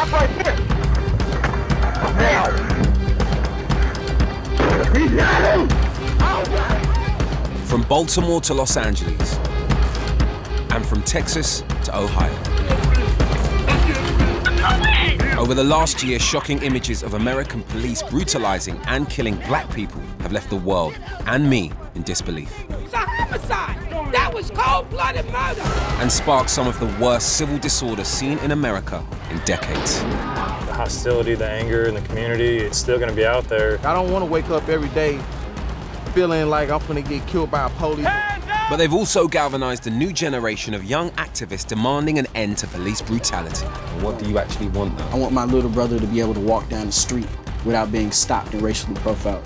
Stop right there! Now! He got him! From Baltimore to Los Angeles, and from Texas to Ohio. Over the last year, shocking images of American police brutalizing and killing black people have left the world, and me, in disbelief. It's a homicide! That was cold-blooded murder! And sparked some of the worst civil disorder seen in America in decades. The hostility, the anger in the community, it's still gonna be out there. I don't want to wake up every day feeling like I'm gonna get killed by a police. But they've also galvanized a new generation of young activists demanding an end to police brutality. What do you actually want now? I want my little brother to be able to walk down the street without being stopped and racially profiled.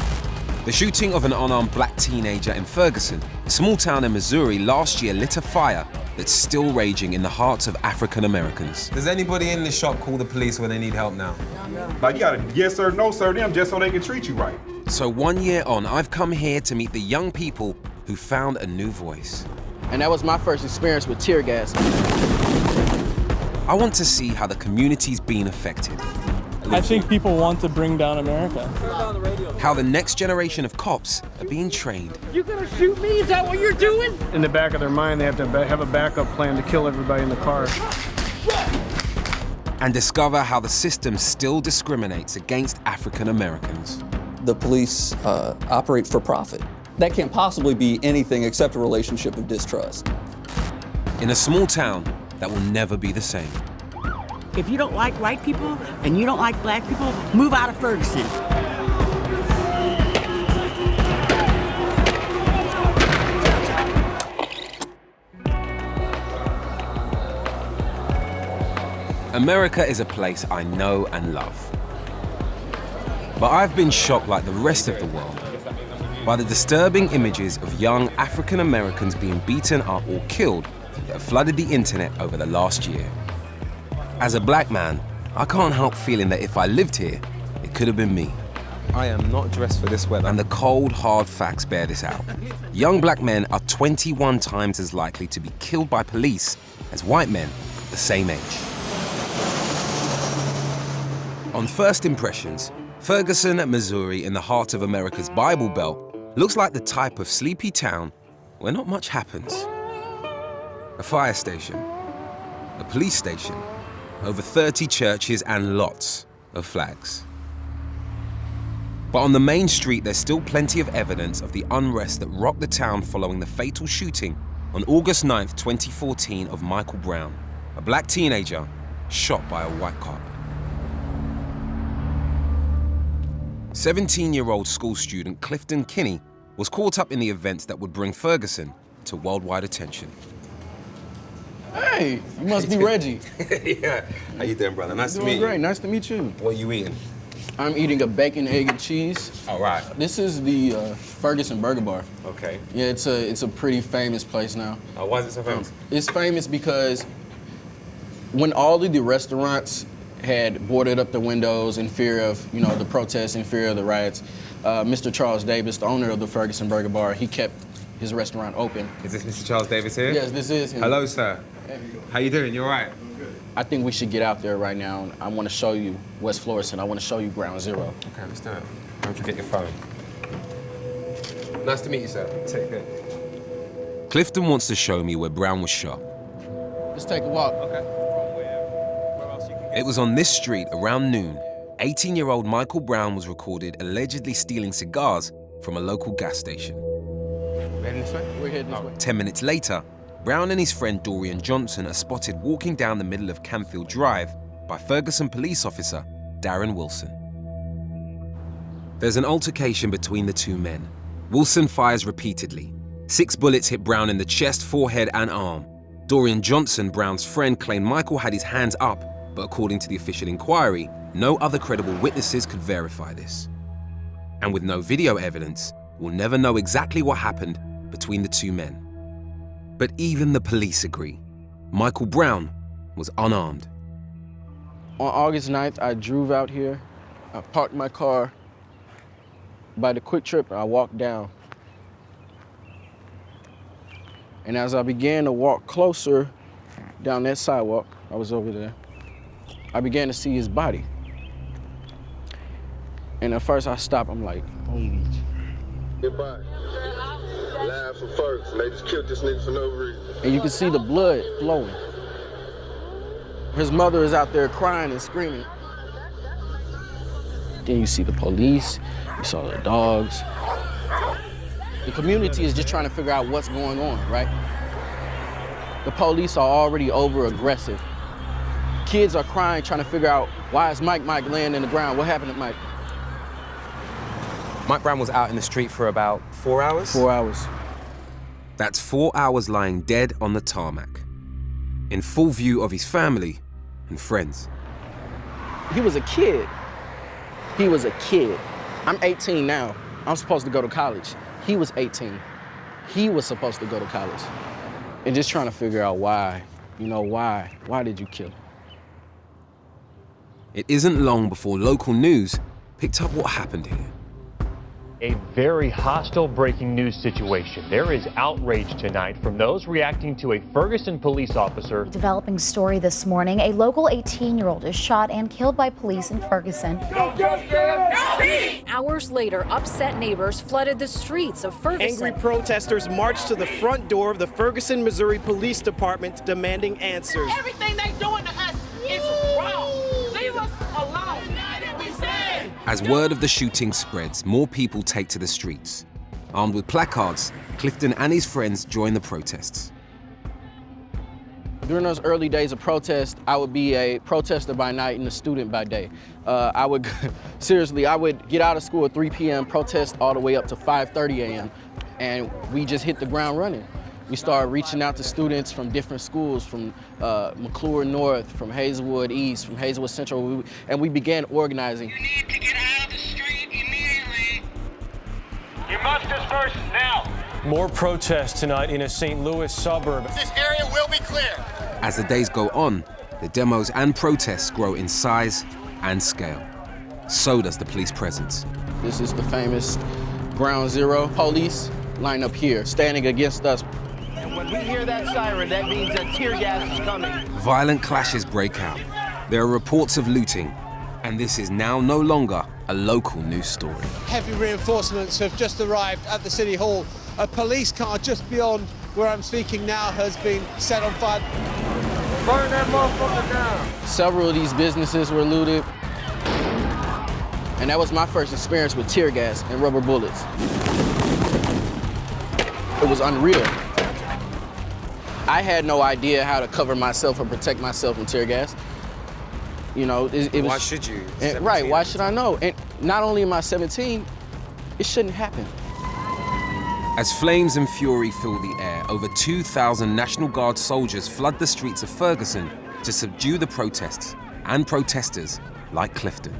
The shooting of an unarmed black teenager in Ferguson, a small town in Missouri, last year lit a fire that's still raging in the hearts of African Americans. Does anybody in this shop call the police when they need help now? Like, you gotta yes sir, no sir them just so they can treat you right. So 1 year on, I've come here to meet the young people who found a new voice. And that was my first experience with tear gas. I want to see how the community's been affected. I think people want to bring down America. How the next generation of cops are being trained. You gonna shoot me? Is that what you're doing? In the back of their mind, they have to have a backup plan to kill everybody in the car. And discover how the system still discriminates against African Americans. The police operate for profit. That can't possibly be anything except a relationship of distrust. In a small town that will never be the same. If you don't like white people and you don't like black people, move out of Ferguson. America is a place I know and love. But I've been shocked like the rest of the world by the disturbing images of young African Americans being beaten up or killed that have flooded the internet over the last year. As a black man, I can't help feeling that if I lived here, it could have been me. I am not dressed for this weather. And the cold, hard facts bear this out. Young black men are 21 times as likely to be killed by police as white men the same age. On first impressions, Ferguson, Missouri, in the heart of America's Bible Belt, looks like the type of sleepy town where not much happens. A fire station, a police station, over 30 churches and lots of flags. But on the main street, there's still plenty of evidence of the unrest that rocked the town following the fatal shooting on August 9th, 2014 of Michael Brown, a black teenager shot by a white cop. 17-year-old school student Clifton Kinney was caught up in the events that would bring Ferguson to worldwide attention. Hey, you must be Reggie. Yeah. How you doing, brother? Nice to meet you. Great, nice to meet you. What are you eating? I'm eating a bacon, egg, and cheese. All right. This is the Ferguson Burger Bar. Okay. Yeah, it's a pretty famous place now. Why is it so famous? It's famous because when all of the restaurants had boarded up the windows in fear of, the protests, in fear of the riots, Mr. Charles Davis, the owner of the Ferguson Burger Bar, he kept his restaurant open. Is this Mr. Charles Davis here? Yes, this is him. Hello, sir. How you doing? You all right? I think we should get out there right now. I want to show you West Florissant. I want to show you Ground Zero. Okay, let's do it. Don't forget your phone. Nice to meet you, sir. Take care. Clifton wants to show me where Brown was shot. Let's take a walk. Okay. It was on this street around noon. 18-year-old Michael Brown was recorded allegedly stealing cigars from a local gas station. We heading this way? We're heading this way. 10 minutes later, Brown and his friend Dorian Johnson are spotted walking down the middle of Canfield Drive by Ferguson police officer Darren Wilson. There's an altercation between the two men. Wilson fires repeatedly. 6 bullets hit Brown in the chest, forehead, and arm. Dorian Johnson, Brown's friend, claimed Michael had his hands up, but according to the official inquiry, no other credible witnesses could verify this. And with no video evidence, we'll never know exactly what happened between the two men. But even the police agree. Michael Brown was unarmed. On August 9th, I drove out here. I parked my car by the Quick Trip and I walked down. And as I began to walk closer down that sidewalk, I was over there, I began to see his body. And at first I stopped, I'm like, holy. Goodbye. Live for Ferguson. They just killed this nigga for no reason. And you can see the blood flowing. His mother is out there crying and screaming. Then you see the police, you saw the dogs. The community is just trying to figure out what's going on, right? The police are already over-aggressive. Kids are crying, trying to figure out, why is Mike laying in the ground? What happened to Mike? Mike Brown was out in the street for about 4 hours? 4 hours. That's 4 hours lying dead on the tarmac, in full view of his family and friends. He was a kid. He was a kid. I'm 18 now. I'm supposed to go to college. He was 18. He was supposed to go to college. And just trying to figure out why. You know, why? Why did you kill him? It isn't long before local news picked up what happened here. A very hostile breaking news situation. There is outrage tonight from those reacting to a Ferguson police officer. Developing story this morning, a local 18-year-old is shot and killed by police in Ferguson. Hours later, upset neighbors flooded the streets of Ferguson. Angry protesters marched to the front door of the Ferguson, Missouri Police Department demanding answers. Everything they doing to us is wrong. Leave us alone. As word of the shooting spreads, more people take to the streets. Armed with placards, Clifton and his friends join the protests. During those early days of protest, I would be a protester by night and a student by day. I would get out of school at 3 p.m., protest all the way up to 5:30 a.m., and we just hit the ground running. We started reaching out to students from different schools, from McClure North, from Hazelwood East, from Hazelwood Central, and we began organizing. You need to get out of the street immediately. You must disperse now. More protests tonight in a St. Louis suburb. This area will be clear. As the days go on, the demos and protests grow in size and scale. So does the police presence. This is the famous Ground Zero. Police line up here, standing against us. And when we hear that siren, that means that tear gas is coming. Violent clashes break out. There are reports of looting, and this is now no longer a local news story. Heavy reinforcements have just arrived at the City Hall. A police car just beyond where I'm speaking now has been set on fire. Burn that motherfucker down. Several of these businesses were looted. And that was my first experience with tear gas and rubber bullets. It was unreal. I had no idea how to cover myself or protect myself from tear gas. You know, it was... Why should you? Right, why should I know? And not only am I 17, it shouldn't happen. As flames and fury fill the air, over 2,000 National Guard soldiers flood the streets of Ferguson to subdue the protests and protesters like Clifton.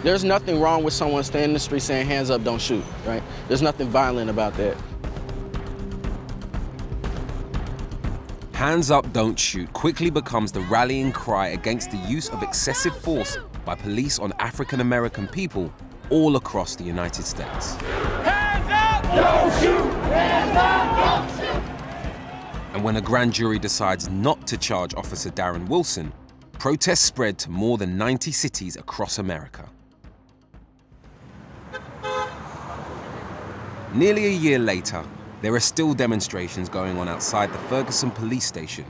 There's nothing wrong with someone standing in the street saying, hands up, don't shoot, right? There's nothing violent about that. Hands up, don't shoot quickly becomes the rallying cry against the use of excessive force by police on African-American people all across the United States. Hands up! Don't shoot! Hands up! Don't shoot! And when a grand jury decides not to charge Officer Darren Wilson, protests spread to more than 90 cities across America. Nearly a year later, there are still demonstrations going on outside the Ferguson police station.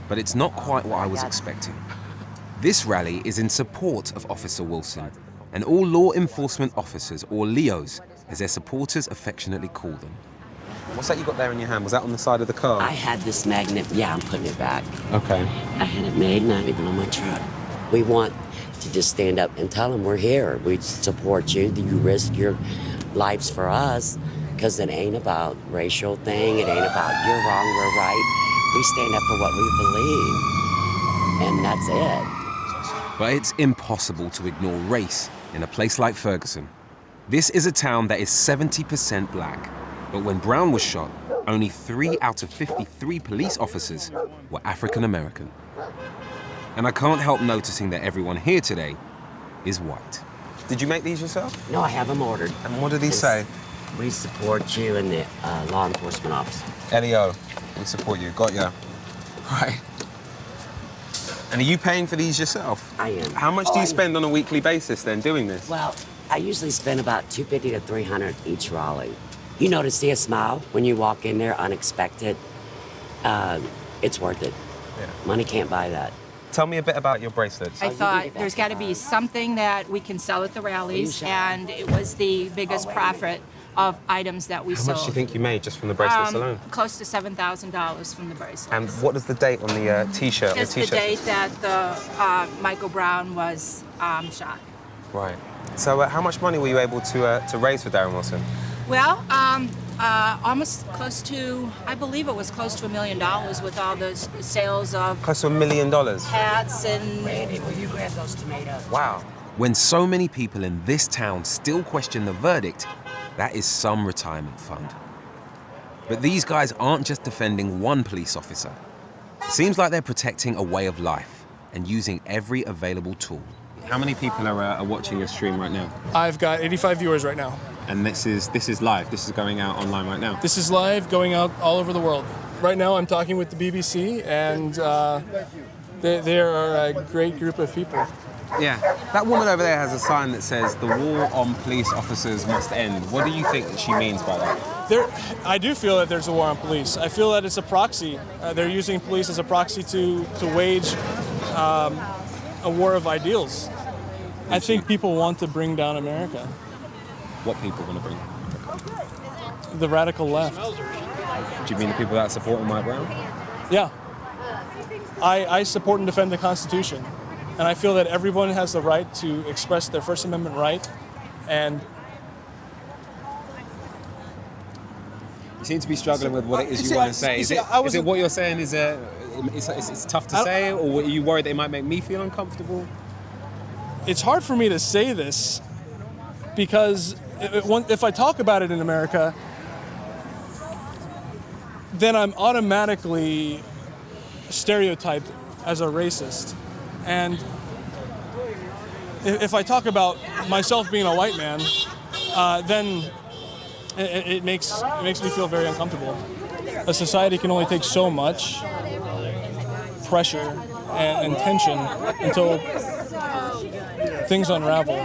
But it's not quite what I was expecting. This rally is in support of Officer Wilson and all law enforcement officers, or LEOs, as their supporters affectionately call them. What's that you got there in your hand? Was that on the side of the car? I had this magnet. Yeah, I'm putting it back. Okay. I had it made, not even on my truck. We want to just stand up and tell them we're here. We support you. You risk your lives for us, because it ain't about racial thing. It ain't about you're wrong, we're right. We stand up for what we believe, and that's it. But it's impossible to ignore race in a place like Ferguson. This is a town that is 70% black, but when Brown was shot, only 3 out of 53 police officers were African American. And I can't help noticing that everyone here today is white. Did you make these yourself? No, I have them ordered. And what did he say? We support you and the law enforcement officer. LEO, we support you. Got ya. Right. And are you paying for these yourself? I am. How much do you spend on a weekly basis then doing this? Well, I usually spend about $250 to $300 each rally. You know, to see a smile when you walk in there unexpected, it's worth it. Yeah. Money can't buy that. Tell me a bit about your bracelets. I thought there's got to be something that we can sell at the rallies, and it was the biggest profit of items that we How sold. much do you think you made just from the bracelets alone? Close to $7,000 from the bracelets. And what is the date on the T-shirt? Just the date that the Michael Brown was shot. Right. So how much money were you able to raise for Darren Wilson? Well, almost close to, I believe it was close to $1 million with all those sales of Close to $1 million. hats and... Randy, will you grab those tomatoes? Wow. When so many people in this town still question the verdict, that is some retirement fund. But these guys aren't just defending one police officer. It seems like they're protecting a way of life and using every available tool. How many people are watching your stream right now? I've got 85 viewers right now. And this is live. This is going out online right now. This is live, going out all over the world. Right now, I'm talking with the BBC, and they are a great group of people. Yeah. That woman over there has a sign that says, "The war on police officers must end." What do you think that she means by that? I do feel that there's a war on police. I feel that it's a proxy. They're using police as a proxy to wage a war of ideals. I think people want to bring down America. What people want to bring? The radical left. Do you mean the people that support Mike Brown? Yeah. I support and defend the Constitution. And I feel that everyone has the right to express their First Amendment right. And you seem to be struggling with what it is you want to say. Is it what you're saying is it's tough to say, or are you worried that it might make me feel uncomfortable? it's hard for me to say this because if I talk about it in America, then I'm automatically stereotyped as a racist. And if I talk about myself being a white man, then it makes me feel very uncomfortable. A society can only take so much pressure and tension until things unravel.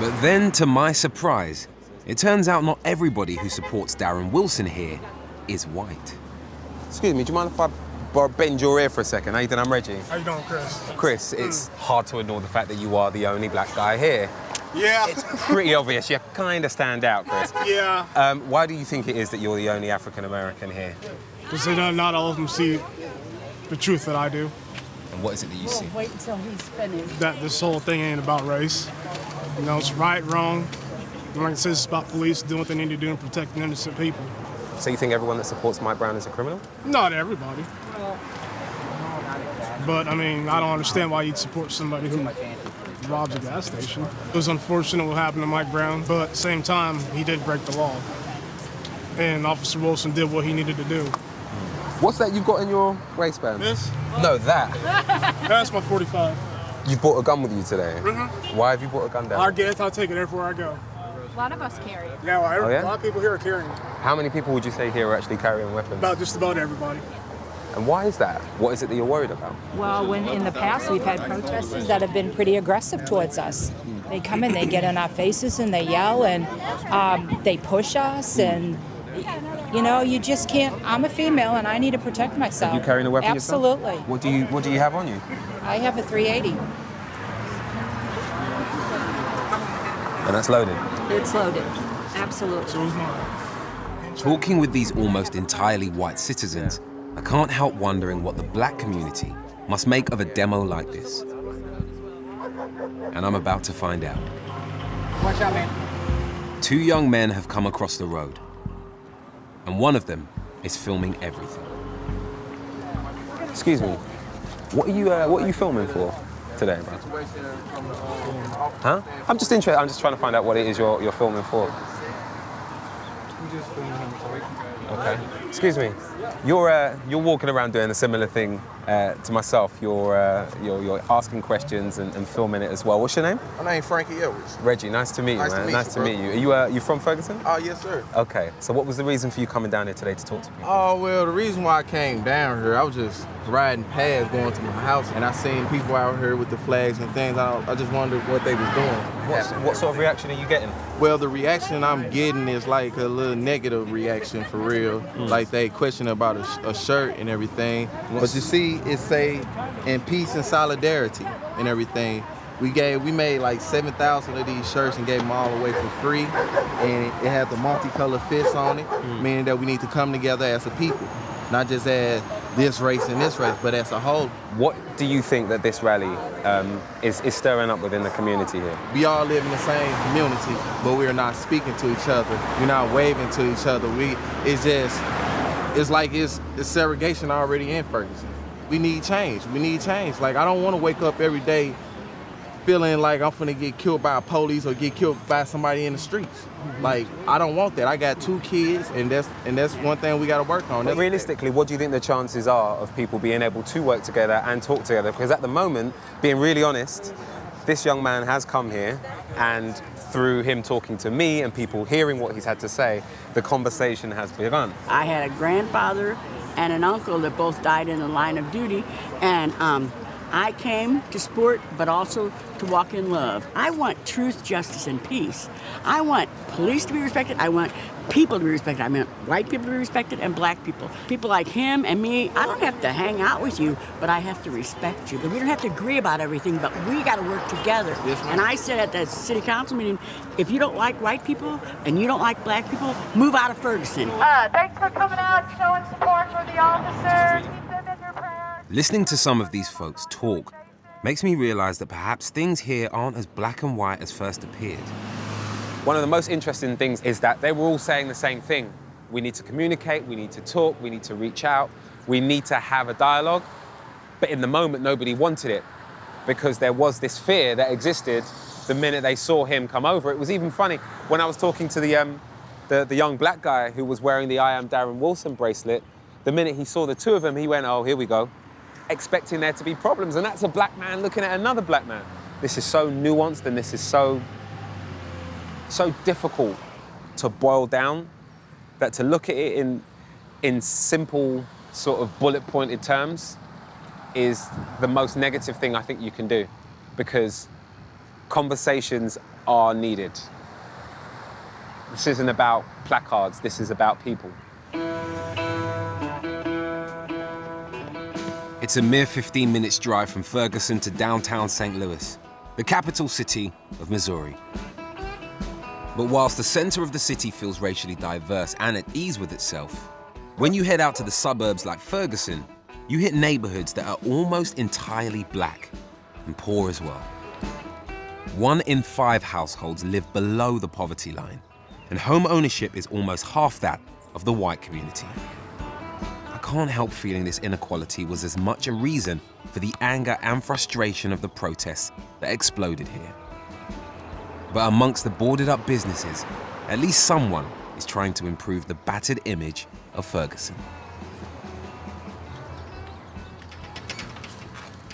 But then, to my surprise, it turns out not everybody who supports Darren Wilson here is white. Excuse me, do you mind if I bend your ear for a second? How you doing? I'm Reggie. How you doing, Chris? Chris, it's hard to ignore the fact that you are the only black guy here. Yeah. It's pretty obvious. You kind of stand out, Chris. Yeah. Why do you think it is that you're the only African-American here? Because not all of them see the truth that I do. And what is it that you see? Wait until he's finished. That this whole thing ain't about race. You know, it's right, wrong. And like I said, it's about police doing what they need to do and protecting innocent people. So you think everyone that supports Mike Brown is a criminal? Not everybody. But, I mean, I don't understand why you'd support somebody who robs a gas station. It was unfortunate what happened to Mike Brown, but at the same time, he did break the law. And Officer Wilson did what he needed to do. What's that you've got in your waistband? This? No, that. That's my 45. You've brought a gun with you today? Mm-hmm. Why have you brought a gun down? I guess I'll take it everywhere I go. A lot of us carry it. Yeah, well, Oh, yeah? A lot of people here are carrying it. How many people would you say here are actually carrying weapons? Just about everybody. And why is that? What is it that you're worried about? Well, when in the past we've had protesters that have been pretty aggressive towards us. They come and they get in our faces and they yell and they push us and, you know, you just can't. I'm a female and I need to protect myself. Are you carrying a weapon Absolutely. yourself? What do you have on you? I have a .380. And that's loaded? It's loaded. Absolutely. Talking with these almost entirely white citizens, I can't help wondering what the black community must make of a demo like this. And I'm about to find out. Watch out, man. 2 young men have come across the road, and one of them is filming everything. Excuse me, what are you filming for today, bro? Huh? I'm just interested. I'm just trying to find out what it is you're filming for. We just filming him so we can go. Okay. Excuse me. You're walking around doing a similar thing to myself. You're asking questions and filming it as well. What's your name? My name's Frankie Edwards. Reggie, nice to meet you, man. Nice to meet you. Are you from Ferguson? Yes, sir. Okay. So what was the reason for you coming down here today to talk to people? Oh, well, the reason why I came down here, I was just riding past going to my house, and I seen people out here with the flags and things. I just wondered what they was doing. What sort of reaction are you getting? Well, the reaction I'm getting is like a little negative reaction for real. Like they question about a shirt and everything. But you see, it say in peace and solidarity and everything. We made like 7,000 of these shirts and gave them all away for free. And it had the multicolored fists on it, meaning that we need to come together as a people. Not just as this race and this race, but as a whole. What do you think that this rally is stirring up within the community here? We all live in the same community, but we're not speaking to each other. We're not waving to each other. It's like it's segregation already in Ferguson. We need change. We need change. Like, I don't want to wake up every day feeling like I'm finna get killed by a police or get killed by somebody in the streets. Like, I don't want that. I got 2 kids, and that's one thing we gotta work on. But realistically, what do you think the chances are of people being able to work together and talk together? Because at the moment, being really honest, this young man has come here, and through him talking to me and people hearing what he's had to say, the conversation has begun. I had a grandfather and an uncle that both died in the line of duty, and I came to support, but also to walk in love. I want truth, justice, and peace. I want police to be respected. I want people to be respected. I mean, white people to be respected and black people. People like him and me, I don't have to hang out with you, but I have to respect you. But we don't have to agree about everything, but we got to work together. Yes, and I said at the city council meeting, if you don't like white people and you don't like black people, move out of Ferguson. Thanks for coming out, showing support for the officers. Keep them in your prayers. Listening to some of these folks talk makes me realize that perhaps things here aren't as black and white as first appeared. One of the most interesting things is that they were all saying the same thing. We need to communicate, we need to talk, we need to reach out, we need to have a dialogue. But in the moment, nobody wanted it because there was this fear that existed the minute they saw him come over. It was even funny when I was talking to the young black guy who was wearing the I Am Darren Wilson bracelet. The minute he saw the 2 of them, he went, oh, here we go, expecting there to be problems. And that's a black man looking at another black man. This is so nuanced and this is so difficult to boil down that to look at it in simple sort of bullet pointed terms is the most negative thing I think you can do, because conversations are needed. This isn't about placards, this is about people. It's a mere 15 minutes drive from Ferguson to downtown St. Louis, the capital city of Missouri. But whilst the center of the city feels racially diverse and at ease with itself, when you head out to the suburbs like Ferguson, you hit neighborhoods that are almost entirely black and poor as well. 1 in 5 households live below the poverty line, and home ownership is almost half that of the white community. I can't help feeling this inequality was as much a reason for the anger and frustration of the protests that exploded here. But amongst the boarded up businesses, at least someone is trying to improve the battered image of Ferguson.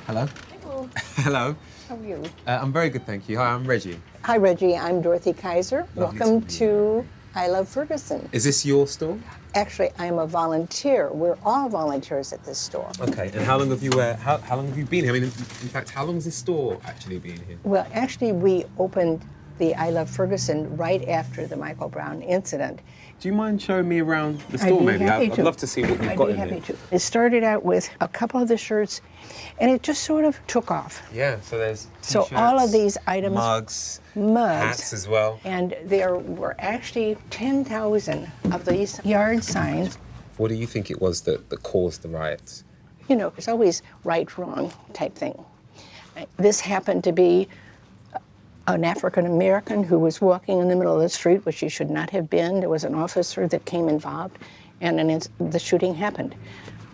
Hello. Hello. Hello. How are you? I'm very good, thank you. Hi, I'm Reggie. Hi, Reggie. I'm Dorothy Kaiser. Lovely Welcome to meet to I Love Ferguson. Is this your store? Actually, I'm a volunteer. We're all volunteers at this store. Okay, and how long have you been here? I mean, in fact, how long has this store actually been here? Well, actually, we opened the I Love Ferguson right after the Michael Brown incident. Do you mind showing me around the store, maybe? I'd love to see what you've got in here. I'd be happy to. It started out with a couple of the shirts, and it just sort of took off. Yeah, so there's t-shirts, so all of these items, mugs, hats as well. And there were actually 10,000 of these yard signs. What do you think it was that caused the riots? You know, it's always right, wrong type thing. This happened to be an African-American who was walking in the middle of the street, which he should not have been. There was an officer that came involved, and then the shooting happened.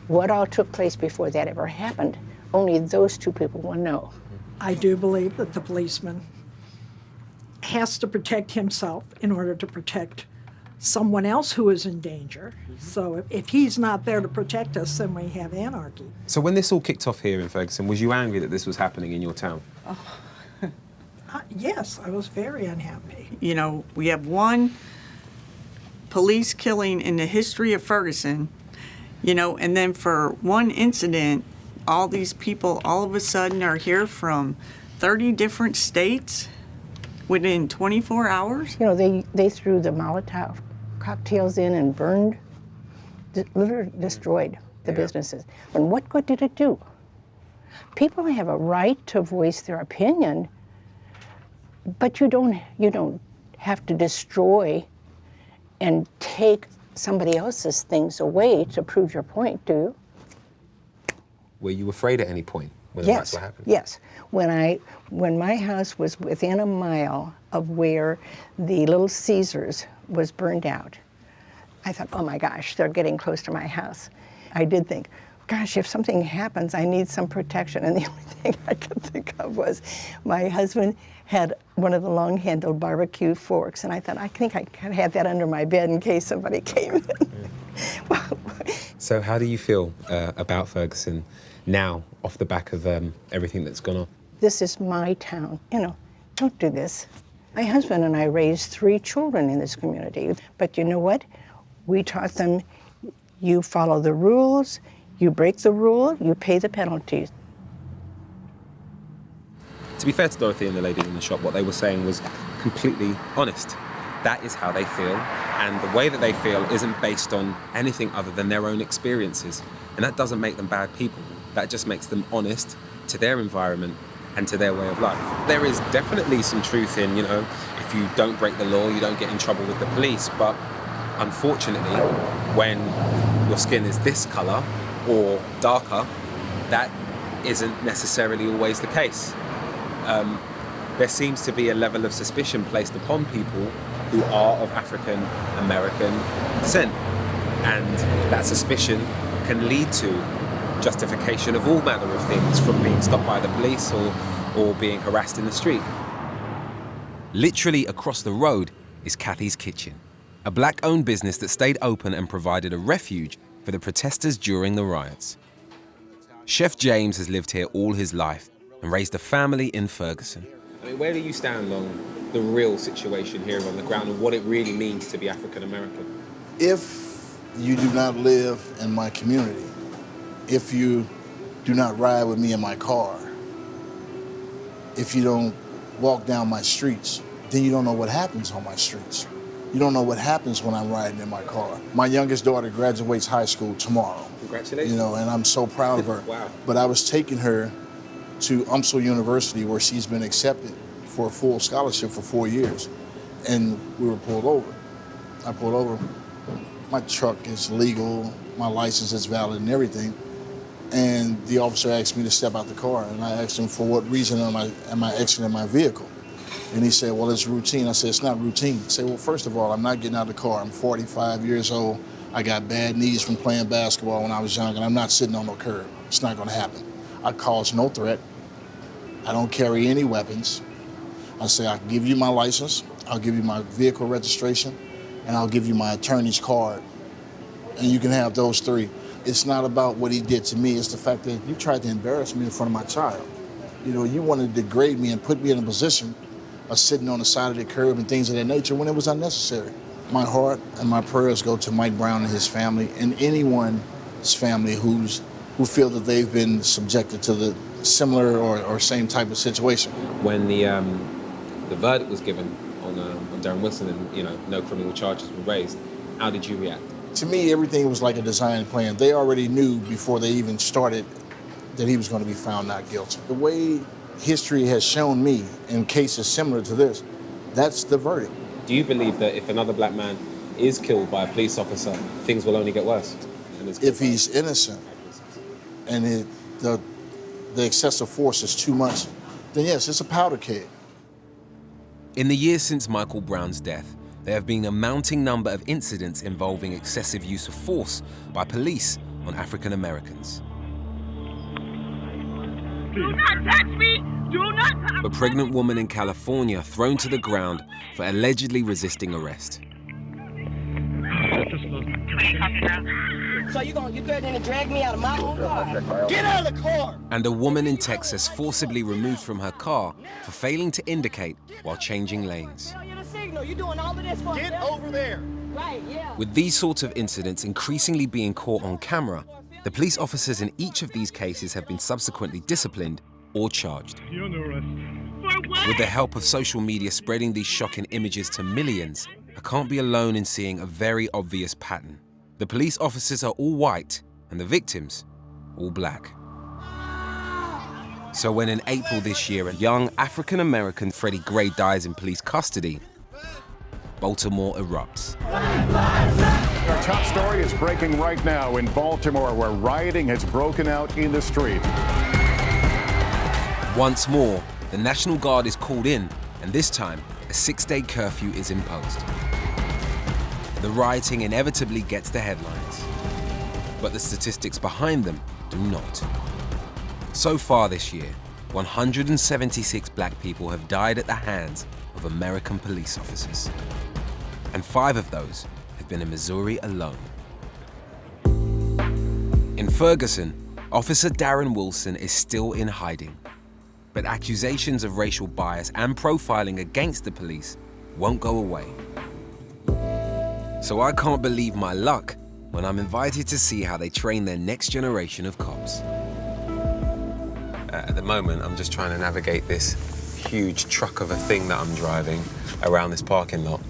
What all took place before that ever happened, only those 2 people will know. I do believe that the policeman has to protect himself in order to protect someone else who is in danger. So if he's not there to protect us, then we have anarchy. So when this all kicked off here in Ferguson, was you angry that this was happening in your town? Yes, I was very unhappy. You know, we have one police killing in the history of Ferguson, you know, and then for one incident, all these people all of a sudden are here from 30 different states within 24 hours. You know, they threw the Molotov cocktails in and burned, literally destroyed the businesses. And what good did it do? People have a right to voice their opinion, but you don't have to destroy and take somebody else's things away to prove your point, do you? Were you afraid at any point when Yes, that's what happened? yes. When my house was within a mile of where the Little Caesars was burned out, I thought, oh my gosh, they're getting close to my house. I did think, gosh, if something happens, I need some protection. And the only thing I could think of was my husband had one of the long-handled barbecue forks, and I thought, I think I could have that under my bed in case somebody came in. So how do you feel about Ferguson now, off the back of everything that's gone on? This is my town. You know, don't do this. My husband and I raised 3 children in this community, but you know what? We taught them, you follow the rules, you break the rule, you pay the penalties. To be fair to Dorothy and the lady in the shop, what they were saying was completely honest. That is how they feel, and the way that they feel isn't based on anything other than their own experiences. And that doesn't make them bad people. That just makes them honest to their environment and to their way of life. There is definitely some truth in, you know, if you don't break the law, you don't get in trouble with the police. But unfortunately, when your skin is this color or darker, that isn't necessarily always the case. There seems to be a level of suspicion placed upon people who are of African American descent. And that suspicion can lead to justification of all manner of things, from being stopped by the police or being harassed in the street. Literally across the road is Kathy's Kitchen, a black-owned business that stayed open and provided a refuge for the protesters during the riots. Chef James has lived here all his life and raised a family in Ferguson. I mean, where do you stand on the real situation here on the ground and what it really means to be African American? If you do not live in my community, if you do not ride with me in my car, if you don't walk down my streets, then you don't know what happens on my streets. You don't know what happens when I'm riding in my car. My youngest daughter graduates high school tomorrow. Congratulations. You know, and I'm so proud of her. Wow. But I was taking her to UMSL University, where she's been accepted for a full scholarship for 4 years. And we were pulled over. I pulled over. My truck is legal, my license is valid and everything. And the officer asked me to step out the car, and I asked him, for what reason am I exiting my vehicle? And he said, well, it's routine. I said, it's not routine. I said, well, first of all, I'm not getting out of the car. I'm 45 years old. I got bad knees from playing basketball when I was young, and I'm not sitting on no curb. It's not gonna happen. I cause no threat. I don't carry any weapons. I say, I'll give you my license, I'll give you my vehicle registration, and I'll give you my attorney's card. And you can have those 3. It's not about what he did to me, it's the fact that you tried to embarrass me in front of my child. You know, you wanted to degrade me and put me in a position of sitting on the side of the curb and things of that nature when it was unnecessary. My heart and my prayers go to Mike Brown and his family, and anyone's family who feel that they've been subjected to the similar or same type of situation. When the verdict was given on Darren Wilson and, you know, no criminal charges were raised, how did you react? To me, everything was like a design plan. They already knew before they even started that he was going to be found not guilty. The way history has shown me in cases similar to this, that's the verdict. Do you believe that if another black man is killed by a police officer, things will only get worse? If he's innocent and the excessive force is too much, then yes, it's a powder keg. In the years since Michael Brown's death, there have been a mounting number of incidents involving excessive use of force by police on African Americans. Do not touch me! Do not touch me! A pregnant woman in California thrown to the ground for allegedly resisting arrest. So you go ahead and drag me out of my own car? Get out of the car! And a woman in Texas forcibly removed from her car for failing to indicate while changing lanes. You doing all of this for Get over there! Right, yeah. With these sorts of incidents increasingly being caught on camera, the police officers in each of these cases have been subsequently disciplined or charged. You're under arrest. With the help of social media spreading these shocking images to millions, I can't be alone in seeing a very obvious pattern. The police officers are all white and the victims all black. So when in April this year a young African-American Freddie Gray dies in police custody, Baltimore erupts. Our top story is breaking right now in Baltimore, where rioting has broken out in the street. Once more, the National Guard is called in, and this time, a 6-day curfew is imposed. The rioting inevitably gets the headlines, but the statistics behind them do not. So far this year, 176 black people have died at the hands of American police officers. And 5 of those have been in Missouri alone. In Ferguson, Officer Darren Wilson is still in hiding. But accusations of racial bias and profiling against the police won't go away. So I can't believe my luck when I'm invited to see how they train their next generation of cops. At the moment, I'm just trying to navigate this huge truck of a thing that I'm driving around this parking lot.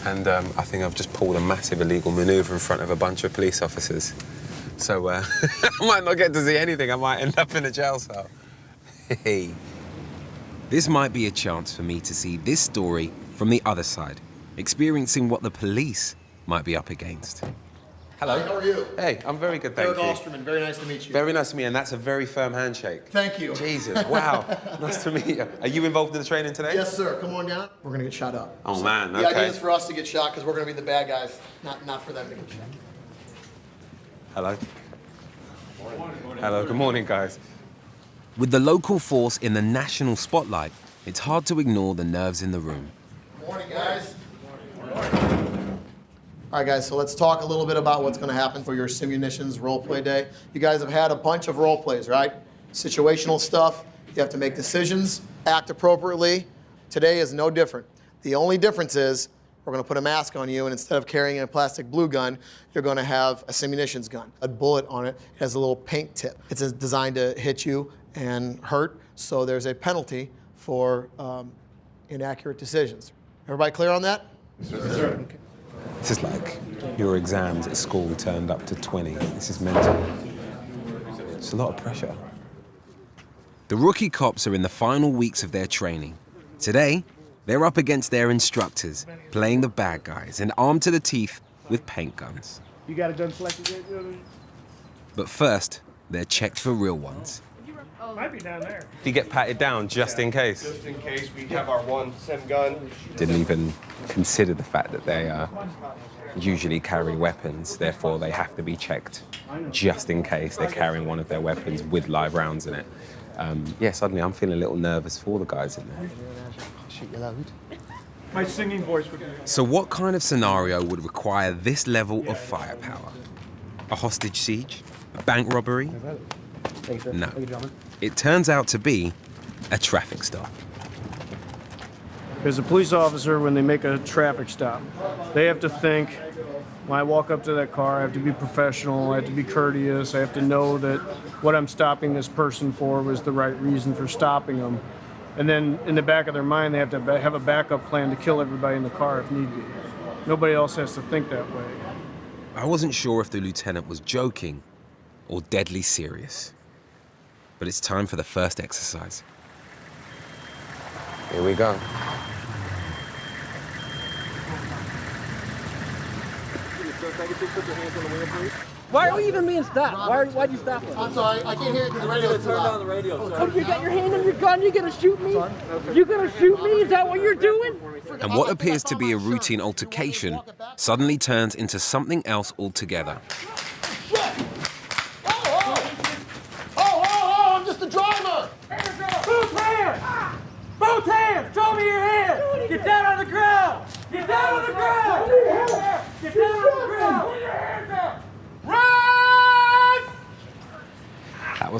And I think I've just pulled a massive illegal maneuver in front of a bunch of police officers. So I might not get to see anything. I might end up in a jail cell. Hey. This might be a chance for me to see this story from the other side, experiencing what the police might be up against. Hello. Hi, how are you? Hey, I'm very good, thank Eric you. Osterman, very nice to meet you. Very nice to meet you, and that's a very firm handshake. Thank you. Jesus, wow. Nice to meet you. Are you involved in the training today? Yes, sir. Come on down. We're going to get shot up. Oh, man, The idea okay. is for us to get shot because we're going to be the bad guys, not for them to get shot. Hello. Hello, good morning, guys. With the local force in the national spotlight, it's hard to ignore the nerves in the room. Morning, guys. All right, guys, so let's talk a little bit about what's going to happen for your Simunitions role play day. You guys have had a bunch of role plays, right? Situational stuff. You have to make decisions, act appropriately. Today is no different. The only difference is we're going to put a mask on you, and instead of carrying a plastic blue gun, you're going to have a Simunitions gun. A bullet on it has a little paint tip. It's designed to hit you and hurt, so there's a penalty for inaccurate decisions. Everybody clear on that? Yes, sir. Okay. This is like your exams at school turned up to 20. This is mental. It's a lot of pressure. The rookie cops are in the final weeks of their training. Today, they're up against their instructors, playing the bad guys and armed to the teeth with paint guns. You got a gun selected yet? But first, they're checked for real ones. Might be down there. Do you get patted down just in case? Just in case we have our one SIM gun. Didn't even consider the fact that they usually carry weapons, therefore they have to be checked just in case they're carrying one of their weapons with live rounds in it. Yeah, suddenly I'm feeling a little nervous for the guys in there. Shoot you loud. My singing voice would be... So what kind of scenario would require this level of firepower? A hostage siege? A bank robbery? No. It turns out to be a traffic stop. As a police officer, when they make a traffic stop, they have to think, when I walk up to that car, I have to be professional, I have to be courteous, I have to know that what I'm stopping this person for was the right reason for stopping them. And then in the back of their mind, they have to have a backup plan to kill everybody in the car if need be. Nobody else has to think that way. I wasn't sure if the lieutenant was joking or deadly serious. But it's time for the first exercise. Here we go. Why are we even being stopped? Why'd you stop us? I'm sorry, I can't hear it because the radio's too loud. Turn down the radio. Oh, you got your hand on your gun? You gonna shoot me? You gonna shoot me? Is that what you're doing? And what appears to be a routine altercation suddenly turns into something else altogether. I'm just the driver! Both hands! Both hands! Show me your hands! Get down on the ground! Get down on the ground! Get down on the ground!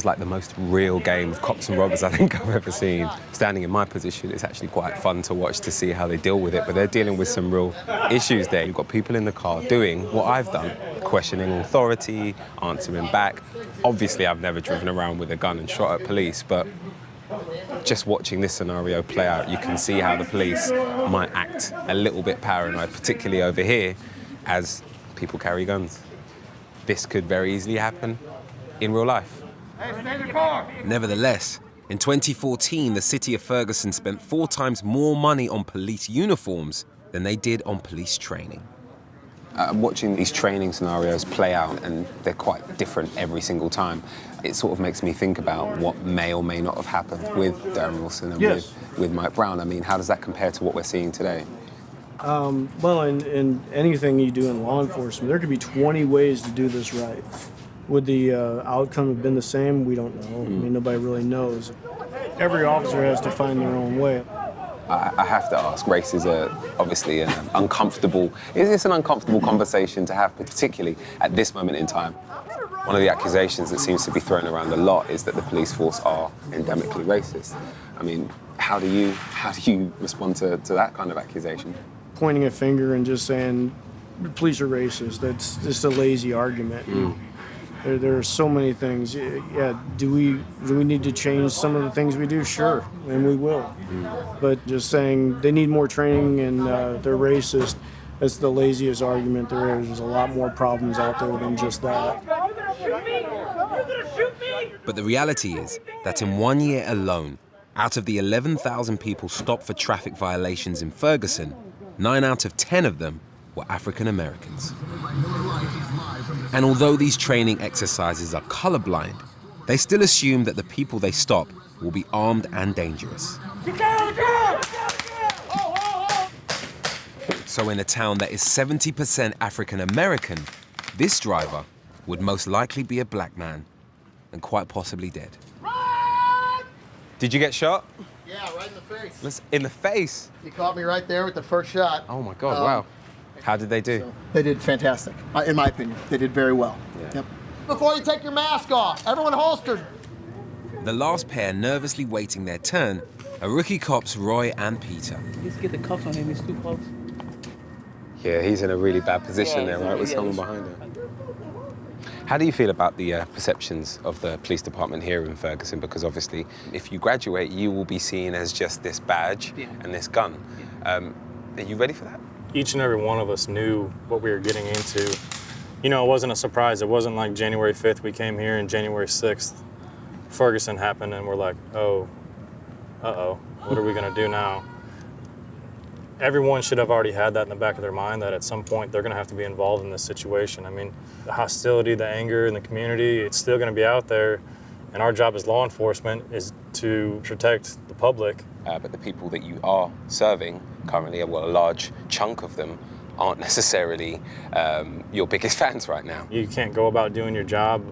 was like the most real game of cops and robbers I think I've ever seen. Standing in my position, it's actually quite fun to watch to see how they deal with it, but they're dealing with some real issues there. You've got people in the car doing what I've done, questioning authority, answering back. Obviously, I've never driven around with a gun and shot at police, but just watching this scenario play out, you can see how the police might act a little bit paranoid, particularly over here, as people carry guns. This could very easily happen in real life. Nevertheless, in 2014, the city of Ferguson spent 4 times more money on police uniforms than they did on police training. I'm watching these training scenarios play out, and they're quite different every single time. It sort of makes me think about what may or may not have happened with Darren Wilson and with Mike Brown. I mean, how does that compare to what we're seeing today? Well, in anything you do in law enforcement, there could be 20 ways to do this right. Would the outcome have been the same? We don't know. I mean, nobody really knows. Every officer has to find their own way. I have to ask, race is obviously an uncomfortable conversation to have, particularly at this moment in time. One of the accusations that seems to be thrown around a lot is that the police force are endemically racist. I mean, how do you respond to that kind of accusation? Pointing a finger and just saying, police are racist, that's just a lazy argument. There are so many things. Yeah, do we need to change some of the things we do? Sure, and we will. But just saying they need more training and they're racist, that's the laziest argument there is. There's a lot more problems out there than just that. But the reality is that in 1 year alone, out of the 11,000 people stopped for traffic violations in Ferguson, 9 out of 10 of them were African Americans. And although these training exercises are colorblind, they still assume that the people they stop will be armed and dangerous. So in a town that is 70% African American, this driver would most likely be a black man and quite possibly dead. Did you get shot? Yeah, right in the face. In the face? He caught me right there with the first shot. Oh my God, wow. How did they do? So they did fantastic, in my opinion. They did very well. Yeah. Yep. Before you take your mask off, everyone holstered. The last pair nervously waiting their turn are rookie cops Roy and Peter. Let's get the cuffs on him, he's too close. Yeah, he's in a really bad position there, right, with someone behind him. How do you feel about the perceptions of the police department here in Ferguson? Because obviously, if you graduate, you will be seen as just this badge and this gun. Are you ready for that? Each and every one of us knew what we were getting into. You know, it wasn't a surprise. It wasn't like January 5th, we came here, and January 6th, Ferguson happened, and we're like, oh, uh-oh, what are we gonna do now? Everyone should have already had that in the back of their mind, that at some point they're gonna have to be involved in this situation. I mean, the hostility, the anger in the community, it's still gonna be out there, and our job as law enforcement is to protect the public. But the people that you are serving currently, well, a large chunk of them aren't necessarily your biggest fans right now. You can't go about doing your job,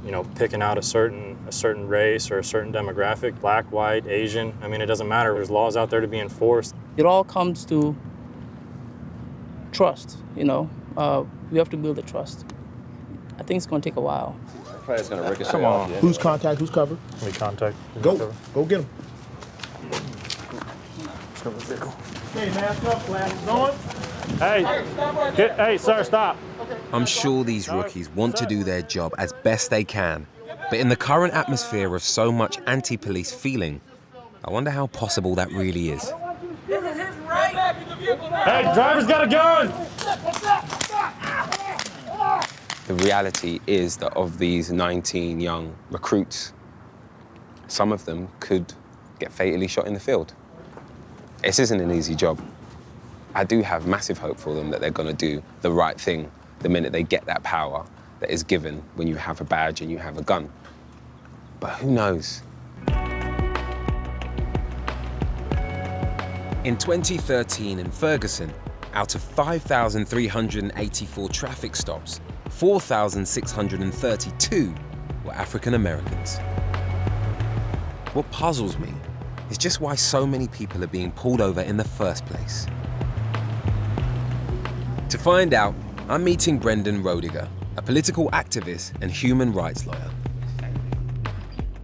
you know, picking out a certain race or a certain demographic, black, white, Asian. I mean, it doesn't matter. There's laws out there to be enforced. It all comes to trust, you know. We have to build the trust. I think it's going to take a while. Player's going to ricochet. Come on. Yeah. Who's contact? Who's cover? We contact. Go get him. Hey, mask up, glasses on. Hey, sir, stop. I'm sure these rookies want to do their job as best they can, but in the current atmosphere of so much anti-police feeling, I wonder how possible that really is. Hey, driver's got a gun! The reality is that of these 19 young recruits, some of them could get fatally shot in the field. This isn't an easy job. I do have massive hope for them that they're going to do the right thing the minute they get that power that is given when you have a badge and you have a gun. But who knows? In 2013 in Ferguson, out of 5,384 traffic stops, 4,632 were African Americans. What puzzles me is just why so many people are being pulled over in the first place. To find out, I'm meeting Brendan Rodiger, a political activist and human rights lawyer.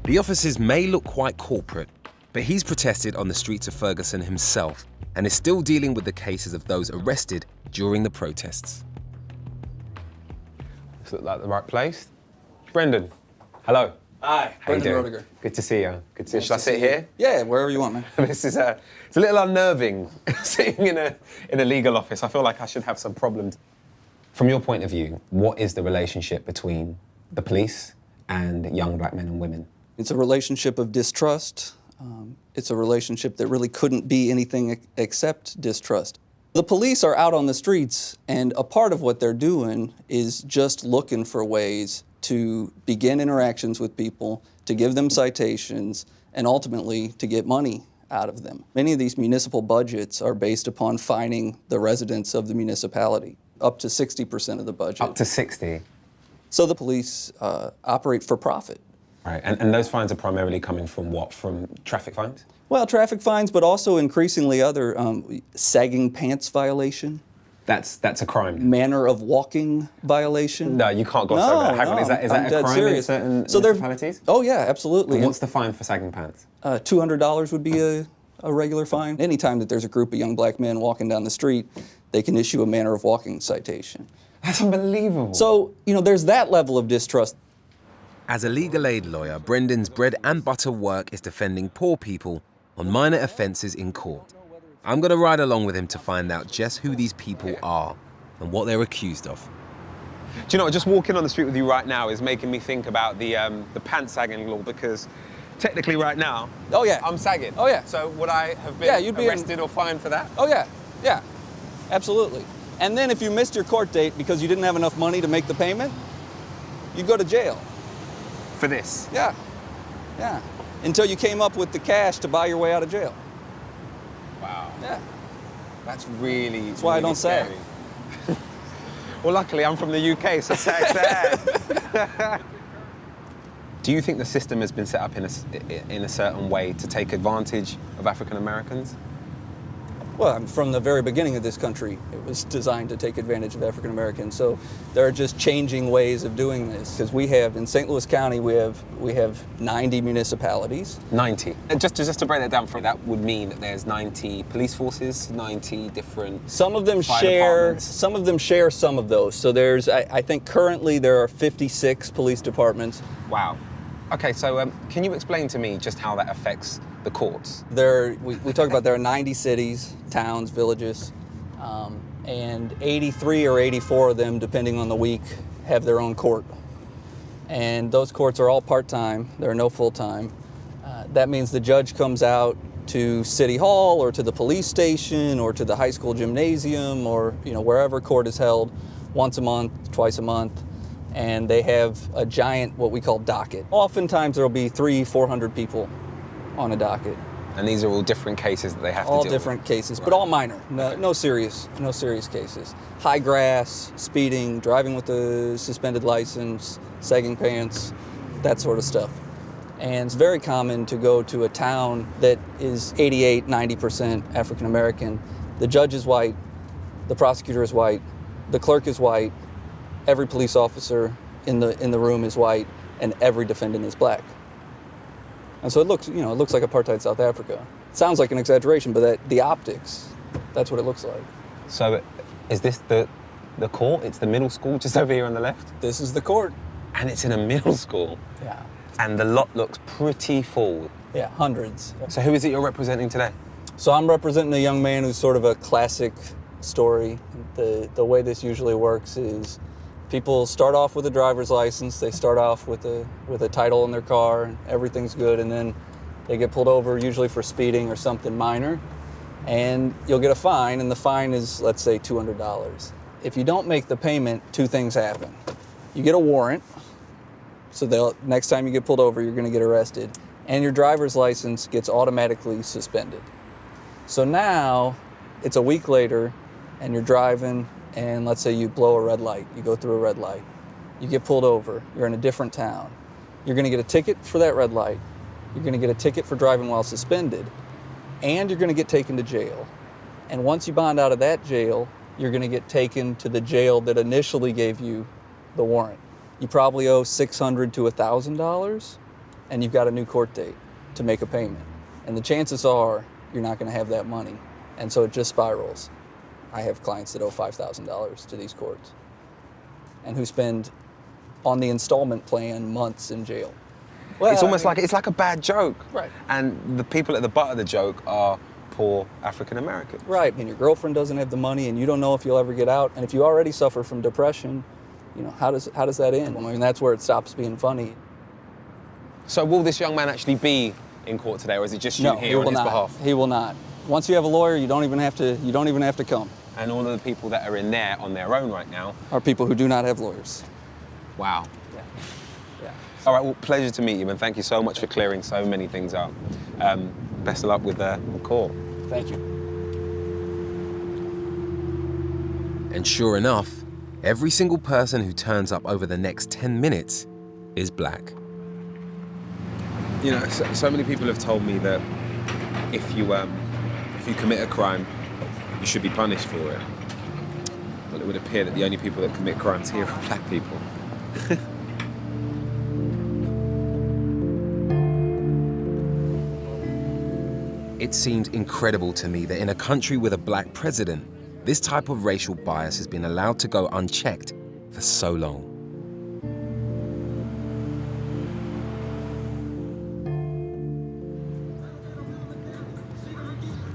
The officers may look quite corporate, but he's protested on the streets of Ferguson himself and is still dealing with the cases of those arrested during the protests. This look like the right place. Brendan, hello. Hi, How you Brendan doing? Roediger. Good to see you. Good to see you. Nice Should I to sit see you. here? Yeah, wherever you want, man. This is it's a little unnerving sitting in a legal office. I feel like I should have some problems. From your point of view, what is the relationship between the police and young black men and women? It's a relationship of distrust. It's a relationship that really couldn't be anything except distrust. The police are out on the streets, and a part of what they're doing is just looking for ways to begin interactions with people, to give them citations, and ultimately to get money out of them. Many of these municipal budgets are based upon fining the residents of the municipality, up to 60% of the budget. Up to 60? So the police operate for profit. Right, and those fines are primarily coming from what? From traffic fines? Well, traffic fines, but also increasingly other sagging pants violation. That's a crime. Manner of walking violation. No, you can't go so bad. Hang on, is that a crime in certain municipalities? Oh yeah, absolutely. And what's the fine for sagging pants? $200 would be a regular fine. Anytime that there's a group of young black men walking down the street, they can issue a manner of walking citation. That's unbelievable. So, there's that level of distrust. As a legal aid lawyer, Brendan's bread and butter work is defending poor people on minor offences in court. I'm going to ride along with him to find out just who these people are and what they're accused of. Do you know what, just walking on the street with you right now is making me think about the pants sagging law, because technically right now, oh yeah, I'm sagging. Oh yeah. So would I have been you'd arrested or fined for that? Oh yeah, absolutely. And then if you missed your court date because you didn't have enough money to make the payment, you go to jail. For this? Yeah. Until you came up with the cash to buy your way out of jail. Wow. Yeah. That's really, That's why I don't sag. Well, luckily I'm from the UK, so sag. Do you think the system has been set up in a certain way to take advantage of African Americans? Well, from the very beginning of this country, it was designed to take advantage of African Americans. So there are just changing ways of doing this. Because we have, in St. Louis County, we have 90 municipalities. 90. And just to break that down for you, that would mean that there's 90 police forces, 90 different Some of them share some of those. So there's, I think currently there are 56 police departments. Wow. Okay, so can you explain to me just how that affects the courts? We talk about there are 90 cities, towns, villages, and 83 or 84 of them, depending on the week, have their own court. And those courts are all part-time. There are no full-time. That means the judge comes out to City Hall or to the police station or to the high school gymnasium or wherever court is held once a month, twice a month. And they have a giant, what we call docket. Oftentimes there'll be 300-400 people on a docket. And these are all different cases that they have to deal with? All different cases, but all minor. No serious cases. High grass, speeding, driving with a suspended license, sagging pants, that sort of stuff. And it's very common to go to a town that is 88, 90% African American. The judge is white, the prosecutor is white, the clerk is white, every police officer in the room is white, and every defendant is black. And so it looks like apartheid South Africa. It sounds like an exaggeration, but the optics, that's what it looks like. So is this the court? It's the middle school just over here on the left? This is the court. And it's in a middle school? Yeah. And the lot looks pretty full. Yeah, hundreds. So who is it you're representing today? So I'm representing a young man who's sort of a classic story. The way this usually works is people start off with a driver's license, they start off with a title in their car, and everything's good, and then they get pulled over, usually for speeding or something minor, and you'll get a fine, and the fine is, let's say, $200. If you don't make the payment, two things happen. You get a warrant, so next time you get pulled over, you're gonna get arrested, and your driver's license gets automatically suspended. So now, it's a week later, and you're driving, and let's say you blow a red light, you go through a red light, you get pulled over, you're in a different town. You're gonna get a ticket for that red light, you're gonna get a ticket for driving while suspended, and you're gonna get taken to jail. And once you bond out of that jail, you're gonna get taken to the jail that initially gave you the warrant. You probably owe $600 to $1,000, and you've got a new court date to make a payment. And the chances are you're not going to have that money. And so it just spirals. I have clients that owe $5,000 to these courts and who spend on the installment plan months in jail. Well, it's almost like it's like a bad joke. Right. And the people at the butt of the joke are poor African Americans. Right, and your girlfriend doesn't have the money and you don't know if you'll ever get out. And if you already suffer from depression, you know, how does that end? I mean, that's where it stops being funny. So will this young man actually be in court today, or is it just you here on his behalf? He will not. Once you have a lawyer, you don't even have to come. And all of the people that are in there on their own right now are people who do not have lawyers. Wow. Yeah. All right, well, pleasure to meet you, and thank you so much for clearing so many things up. Best of luck with the court. Thank you. And sure enough, every single person who turns up over the next 10 minutes is black. You know, so many people have told me that if you commit a crime, you should be punished for it. Well, it would appear that the only people that commit crimes here are black people. It seems incredible to me that in a country with a black president, this type of racial bias has been allowed to go unchecked for so long.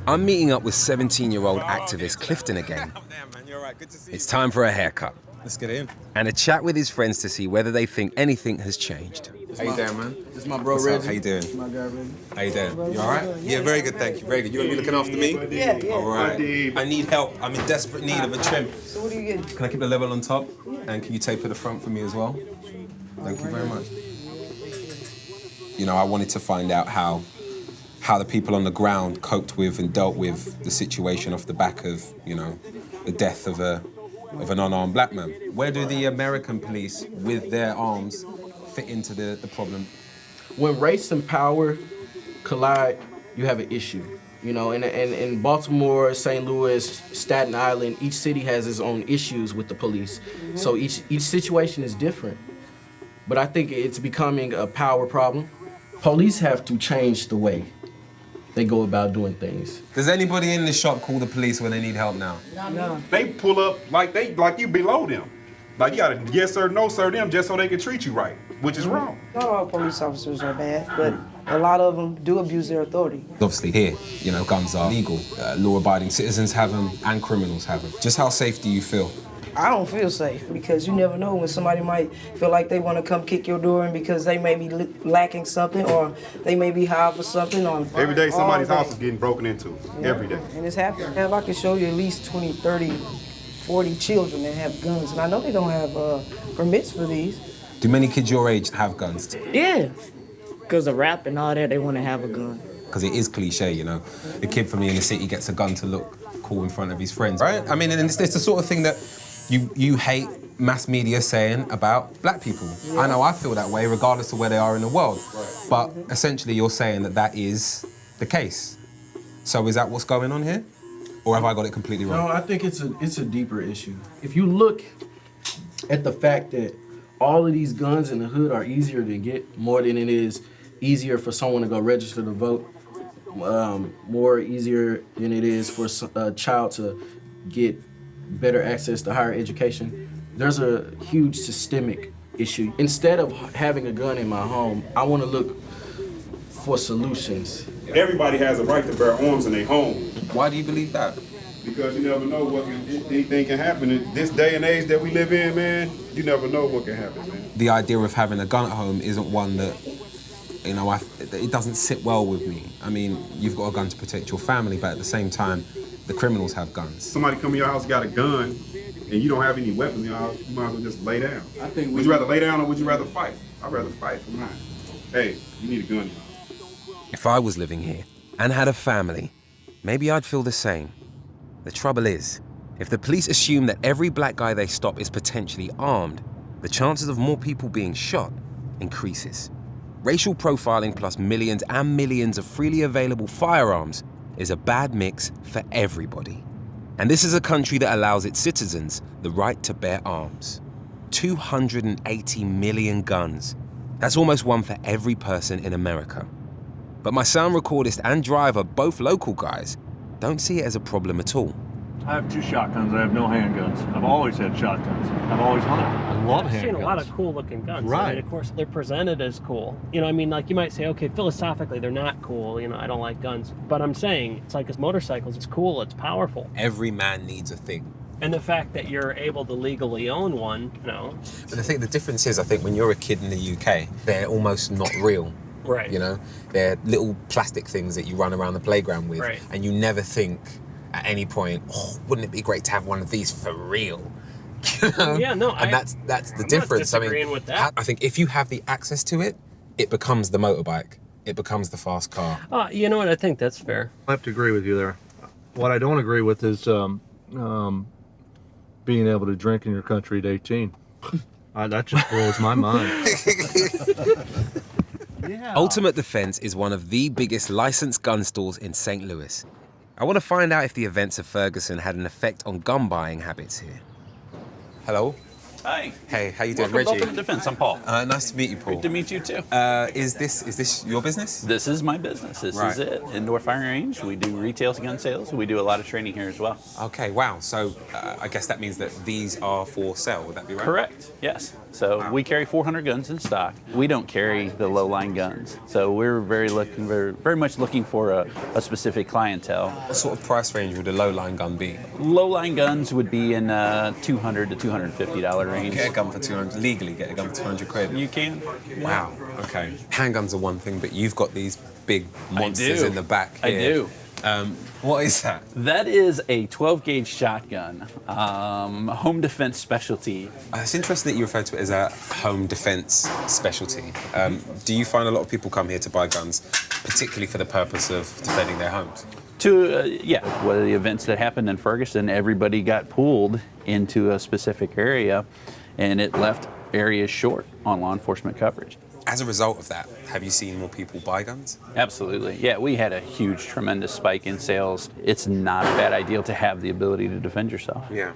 I'm meeting up with 17-year-old activist Clifton again. It's time for a haircut. Let's get in. And a chat with his friends to see whether they think anything has changed. How you doing, man? This is my bro, What's Reggie. up? How you doing? This is my guy, Reggie. How you doing? You all right? Yeah, very good, thank you. Very good. You gonna be looking after me? Yeah. All right. I need help. I'm in desperate need of a trim. So what do you get? Can I keep the level on top? And can you taper the front for me as well? Thank you very much. You know, I wanted to find out how the people on the ground coped with and dealt with the situation off the back of, you know, the death of an unarmed black man. Where do the American police, with their arms, fit into the problem? When race and power collide, you have an issue. You know, and in Baltimore, St. Louis, Staten Island, each city has its own issues with the police. So each situation is different. But I think it's becoming a power problem. Police have to change the way they go about doing things. Does anybody in the shop call the police when they need help now? No. They pull up like you below them. Like you gotta yes sir, no sir them just so they can treat you right, which is wrong. Not all police officers are bad, but a lot of them do abuse their authority. Obviously here, you know, guns are legal. Law-abiding citizens have them and criminals have them. Just how safe do you feel? I don't feel safe because you never know when somebody might feel like they want to come kick your door in because they may be lacking something or they may be high for something. Every day somebody's house is getting broken into. Yeah. Every day. And it's happening. If I could show you at least 20, 30, 40 children that have guns, and I know they don't have permits for these. Do many kids your age have guns? Yeah, because of rap and all that, they want to have a gun. Because it is cliche, you know. The kid from the inner city gets a gun to look cool in front of his friends, right? I mean, and it's the sort of thing that you hate mass media saying about black people. Yeah. I know I feel that way regardless of where they are in the world. Right. But essentially you're saying that is the case. So is that what's going on here? Or have I got it completely wrong? No, I think it's a deeper issue. If you look at the fact that all of these guns in the hood are easier to get more than it is easier for someone to go register to vote, more easier than it is for a child to get better access to higher education, there's a huge systemic issue. Instead of having a gun in my home, I want to look for solutions. Everybody has a right to bear arms in their home. Why do you believe that? Because you never know anything can happen. In this day and age that we live in, man, you never know what can happen, man. The idea of having a gun at home isn't one that, you know, it doesn't sit well with me. I mean, you've got a gun to protect your family, but at the same time, the criminals have guns. Somebody come in your house, got a gun, and you don't have any weapons in your house, you might as well just lay down. I think would you rather lay down or would you rather fight? I'd rather fight for mine. Hey, you need a gun. If I was living here and had a family, maybe I'd feel the same. The trouble is, if the police assume that every black guy they stop is potentially armed, the chances of more people being shot increases. Racial profiling plus millions and millions of freely available firearms is a bad mix for everybody. And this is a country that allows its citizens the right to bear arms. 280 million guns. That's almost one for every person in America. But my sound recordist and driver, both local guys, don't see it as a problem at all. I have 2 shotguns. I have no handguns. I've always had shotguns. I've always hunted. I love handguns. I've seen a lot of cool looking guns. Right. I mean, of course, they're presented as cool. You know, I mean, like you might say, okay, philosophically, they're not cool. You know, I don't like guns. But I'm saying, it's like as motorcycles, it's cool, it's powerful. Every man needs a thing. And the fact that you're able to legally own one, you know. But the difference is, I think when you're a kid in the UK, they're almost not real. Right. You know, they're little plastic things that you run around the playground with. Right. And you never think at any point, oh, wouldn't it be great to have one of these for real? You know? Yeah, no, and that's the difference. I'm not disagreeing with that. I think if you have the access to it, it becomes the motorbike. It becomes the fast car. You know what? I think that's fair. I have to agree with you there. What I don't agree with is being able to drink in your country at 18. That just blows my mind. Yeah. Ultimate Defense is one of the biggest licensed gun stores in St. Louis. I want to find out if the events of Ferguson had an effect on gun buying habits here. Hello. Hi. Hey, how you doing, Welcome to Reggie? Ultimate Defense. I'm Paul. Nice to meet you, Paul. Good to meet you too. Is this your business? This is my business. This is it. Indoor firing range. We do retail gun sales. We do a lot of training here as well. Okay, wow. So I guess that means that these are for sale. Would that be right? Correct. Yes. So we carry 400 guns in stock. We don't carry the low-line guns. So we're very much looking for a specific clientele. What sort of price range would a low-line gun be? Low-line guns would be in $200 to $250 range. Get a gun for 200. Legally, get a gun for 200 quid. You can. Wow. Okay. Handguns are one thing, but you've got these big monsters in the back here. I do. What is that? That is a 12-gauge shotgun, home defense specialty. It's interesting that you refer to it as a home defense specialty. Do you find a lot of people come here to buy guns, particularly for the purpose of defending their homes? Yeah, one of the events that happened in Ferguson, everybody got pulled into a specific area, and it left areas short on law enforcement coverage. As a result of that, have you seen more people buy guns? Absolutely. Yeah, we had a huge, tremendous spike in sales. It's not a bad idea to have the ability to defend yourself. Yeah.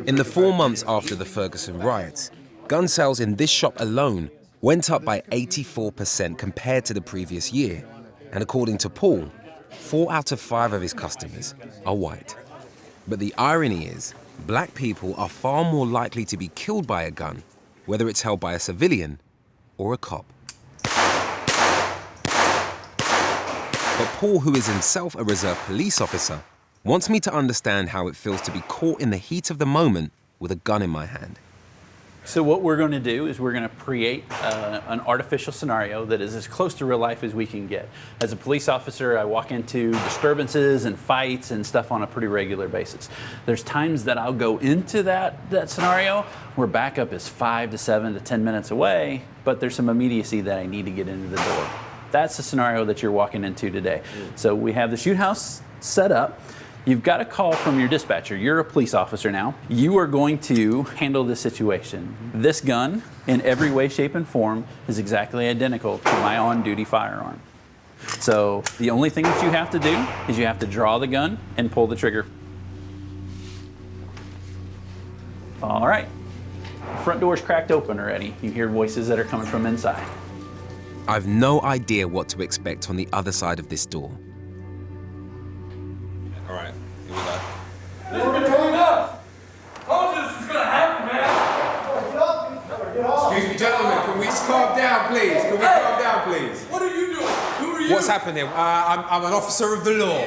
In the 4 months after the Ferguson riots, gun sales in this shop alone went up by 84% compared to the previous year. And according to Paul, 4 out of 5 of his customers are white. But the irony is, black people are far more likely to be killed by a gun, whether it's held by a civilian or a cop. But Paul, who is himself a reserve police officer, wants me to understand how it feels to be caught in the heat of the moment with a gun in my hand. So what we're going to do is we're going to create an artificial scenario that is as close to real life as we can get. As a police officer, I walk into disturbances and fights and stuff on a pretty regular basis. There's times that I'll go into that scenario where backup is 5 to 7 to 10 minutes away, but there's some immediacy that I need to get into the door. That's the scenario that you're walking into today. So we have the shoot house set up. You've got a call from your dispatcher. You're a police officer now. You are going to handle this situation. This gun, in every way, shape, and form, is exactly identical to my on-duty firearm. So the only thing that you have to do is you have to draw the gun and pull the trigger. All right. Front door's cracked open already. You hear voices that are coming from inside. I've no idea what to expect on the other side of this door. All right, here we go. This is between us. Told you this was gonna happen, man. Excuse me, gentlemen, can we calm down, please? Can we calm down, please? What are you doing? Who are you? What's happening? I'm an officer of the law.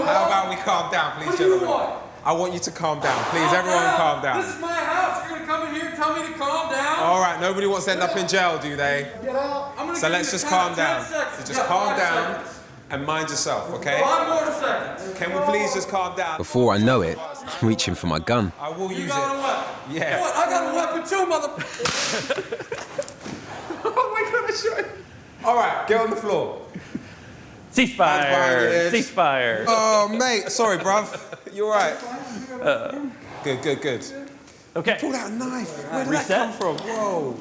How about we calm down, please, gentlemen? I want you to calm down. Please, everyone calm down. This is my house. You're gonna come in here and tell me to calm down? All right, nobody wants to end up in jail, do they? Get out. So let's just calm down. So just calm down and mind yourself, okay? 5 more seconds. Can we please just calm down? Before I know it, I'm reaching for my gun. I will use it. Yeah. What? I got a weapon too, mother. Oh my gosh. All right, get on the floor. Ceasefire. Ceasefire. Oh, mate. Sorry, bruv. You all right? Good. Okay. Pull out a knife. Where did that come from? Whoa.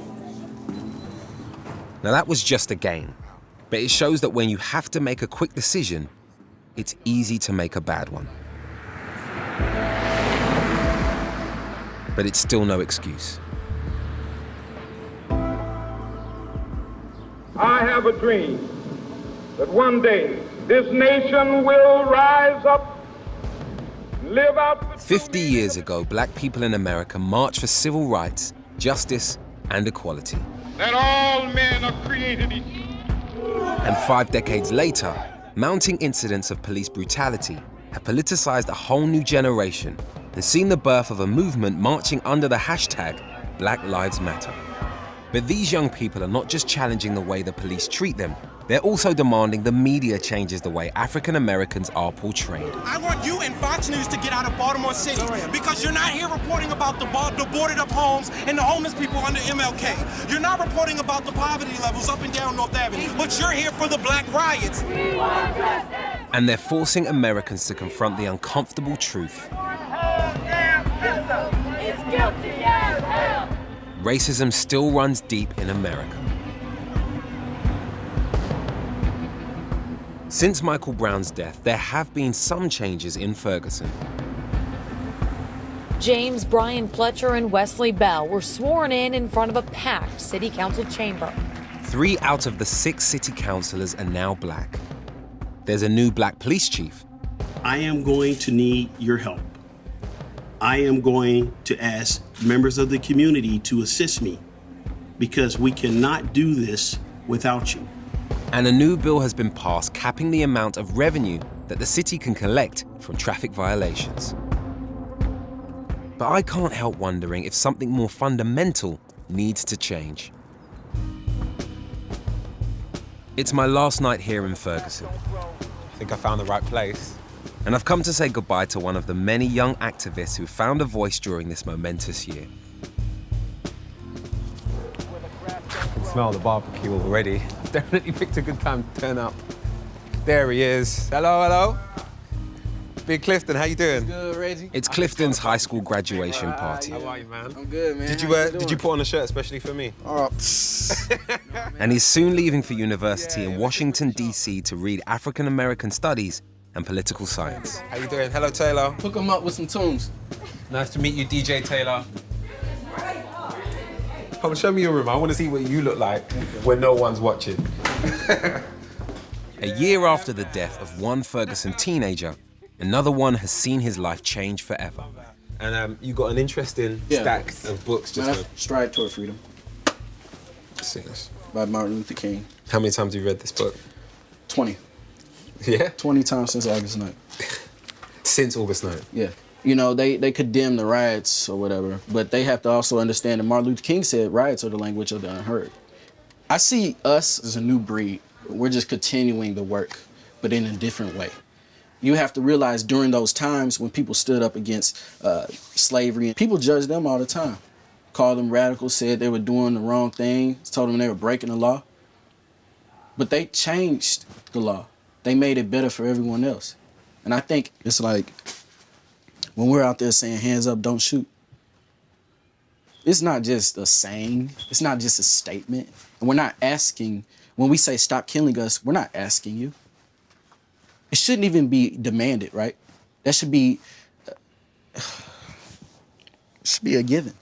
Now that was just a game, but it shows that when you have to make a quick decision, it's easy to make a bad one. But it's still no excuse. I have a dream that one day this nation will rise up, live out. 50 years ago, black people in America marched for civil rights, justice, and equality. That all men are created equal. And 5 decades later, mounting incidents of police brutality have politicized a whole new generation and seen the birth of a movement marching under the hashtag Black Lives Matter. But these young people are not just challenging the way the police treat them, they're also demanding the media changes the way African Americans are portrayed. I want you and Fox News to get out of Baltimore City because you're not here reporting about the boarded up homes and the homeless people under MLK. You're not reporting about the poverty levels up and down North Avenue, but you're here for the black riots. And they're forcing Americans to confront the uncomfortable truth. It's guilty as hell. Racism still runs deep in America. Since Michael Brown's death, there have been some changes in Ferguson. James Brian Fletcher and Wesley Bell were sworn in front of a packed city council chamber. 3 out of the 6 city councilors are now black. There's a new black police chief. I am going to need your help. I am going to ask members of the community to assist me because we cannot do this without you. And a new bill has been passed capping the amount of revenue that the city can collect from traffic violations. But I can't help wondering if something more fundamental needs to change. It's my last night here in Ferguson. I think I found the right place. And I've come to say goodbye to one of the many young activists who found a voice during this momentous year. I can smell the barbecue already. I've definitely picked a good time to turn up. There he is. Hello, hello. Big Clifton, how you doing? Good, Reggie. It's Clifton's high school graduation party. How are you, man? I'm good, man. Did you put on a shirt especially for me? Oh, And he's soon leaving for university in Washington, D.C. to read African American studies and political science. How you doing? Hello, Taylor. Hook him up with some tunes. Nice to meet you, DJ Taylor. Come show me your room. I want to see what you look like when no one's watching. A year after the death of one Ferguson teenager, another one has seen his life change forever. And you got an interesting stack of books just now. Stride Toward Freedom. See this. By Martin Luther King. How many times have you read this book? 20. Yeah? 20 times since August 9th. Since August 9th? Yeah. You know, they condemn the riots or whatever, but they have to also understand that Martin Luther King said riots are the language of the unheard. I see us as a new breed. We're just continuing the work, but in a different way. You have to realize during those times when people stood up against slavery, people judged them all the time. Called them radicals, said they were doing the wrong thing, told them they were breaking the law. But they changed the law. They made it better for everyone else. And I think it's like, when we're out there saying, hands up, don't shoot, it's not just a saying, it's not just a statement. And we're not asking, when we say stop killing us, we're not asking you. It shouldn't even be demanded, right? That should be a given.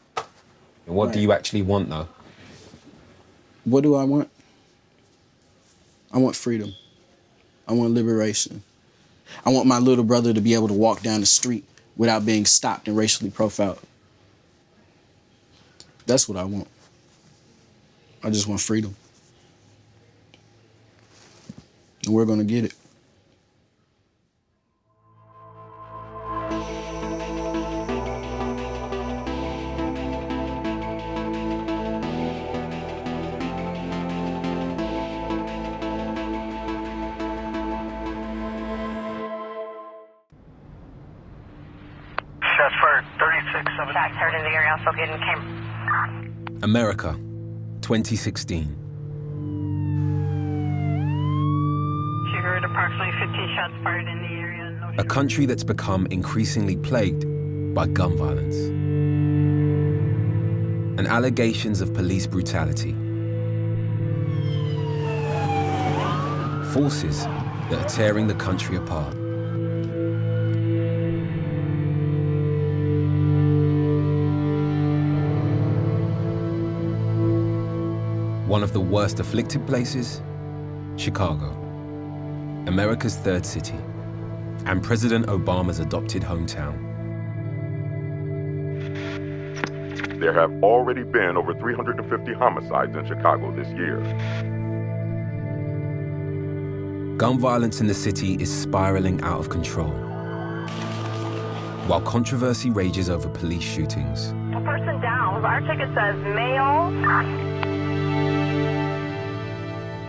And what do you actually want, though? What do I want? I want freedom. I want liberation. I want my little brother to be able to walk down the street without being stopped and racially profiled. That's what I want. I just want freedom. And we're gonna get it. Shots fired, 36, 7. Shots heard in the area, also getting camera. America, 2016. She heard approximately 15 shots fired in the area. A country that's become increasingly plagued by gun violence and allegations of police brutality. Forces that are tearing the country apart. one of the worst afflicted places? Chicago, America's third city, and President Obama's adopted hometown. There have already been over 350 homicides in Chicago this year. Gun violence in the city is spiraling out of control, while controversy rages over police shootings. A person down. Our ticket says male.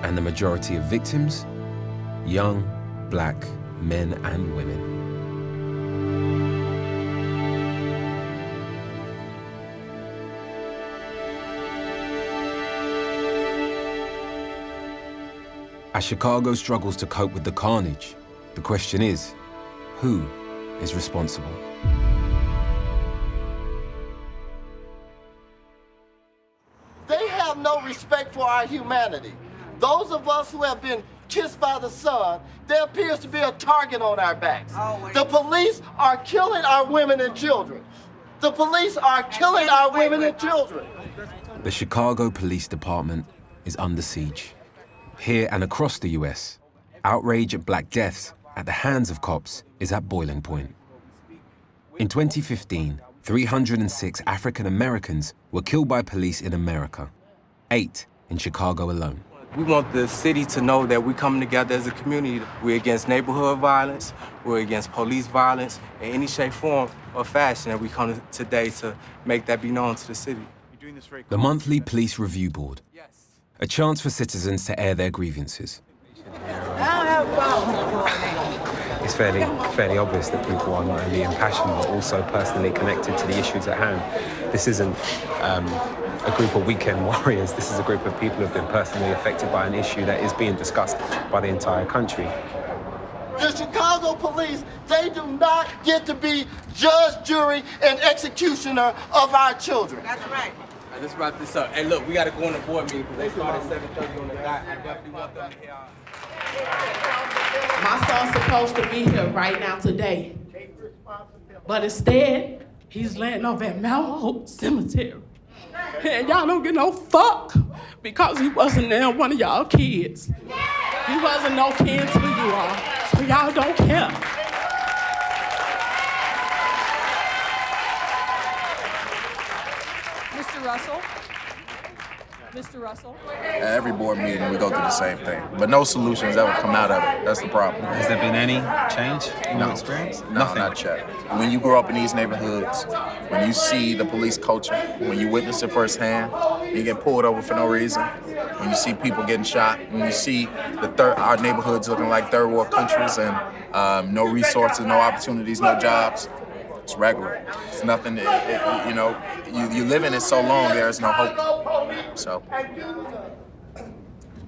And the majority of victims, young, black men and women. As Chicago struggles to cope with the carnage, the question is, who is responsible? They have no respect for our humanity. Those of us who have been kissed by the sun, there appears to be a target on our backs. The police are killing our women and children. The police are killing our women and children. The Chicago Police Department is under siege. Here and across the US, outrage at black deaths at the hands of cops is at boiling point. In 2015, 306 African Americans were killed by police in America, 8 in Chicago alone. We want the city to know that we're coming together as a community. We're against neighborhood violence, we're against police violence in any shape, form, or fashion, and we come today to make that be known to the city. The monthly Police Review Board, a chance for citizens to air their grievances. It's fairly obvious that people are not only impassioned but also personally connected to the issues at hand. This isn't a group of weekend warriors. This is a group of people who have been personally affected by an issue that is being discussed by the entire country. The Chicago police, they do not get to be judge, jury, and executioner of our children. That's right. Let's wrap this up. Hey, look, we got to go on the board meeting because they start at 7:30 on the dot. I definitely want them to hear My son's supposed to be here right now today, but instead, he's laying over at Mount Hope Cemetery. And y'all don't get no fuck because he wasn't there, one of y'all kids. He wasn't no kin to you all, so y'all don't care. Mr. Russell? Mr. Russell? At every board meeting, we go through the same thing, but no solutions ever come out of it. That's the problem. Has there been any change in your experience? No, Nothing. not yet. When you grow up in these neighborhoods, when you see the police culture, when you witness it firsthand, you get pulled over for no reason, when you see people getting shot, when you see our neighborhoods looking like third world countries and no resources, no opportunities, no jobs, it's regular. It's nothing, you live in it so long, there's no hope. So.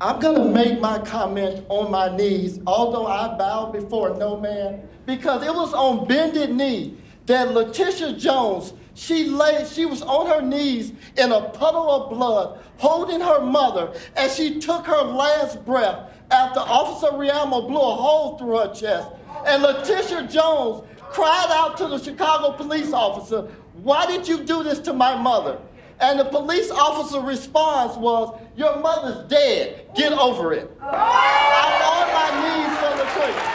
I'm gonna make my comment on my knees, although I bow before no man, because it was on bended knee that Letitia Jones, she was on her knees in a puddle of blood, holding her mother as she took her last breath after Officer Riamo blew a hole through her chest. And Letitia Jones cried out to the Chicago police officer, "Why did you do this to my mother?" And the police officer response was, "Your mother's dead. Get over it." I'm on my knees for Letitia.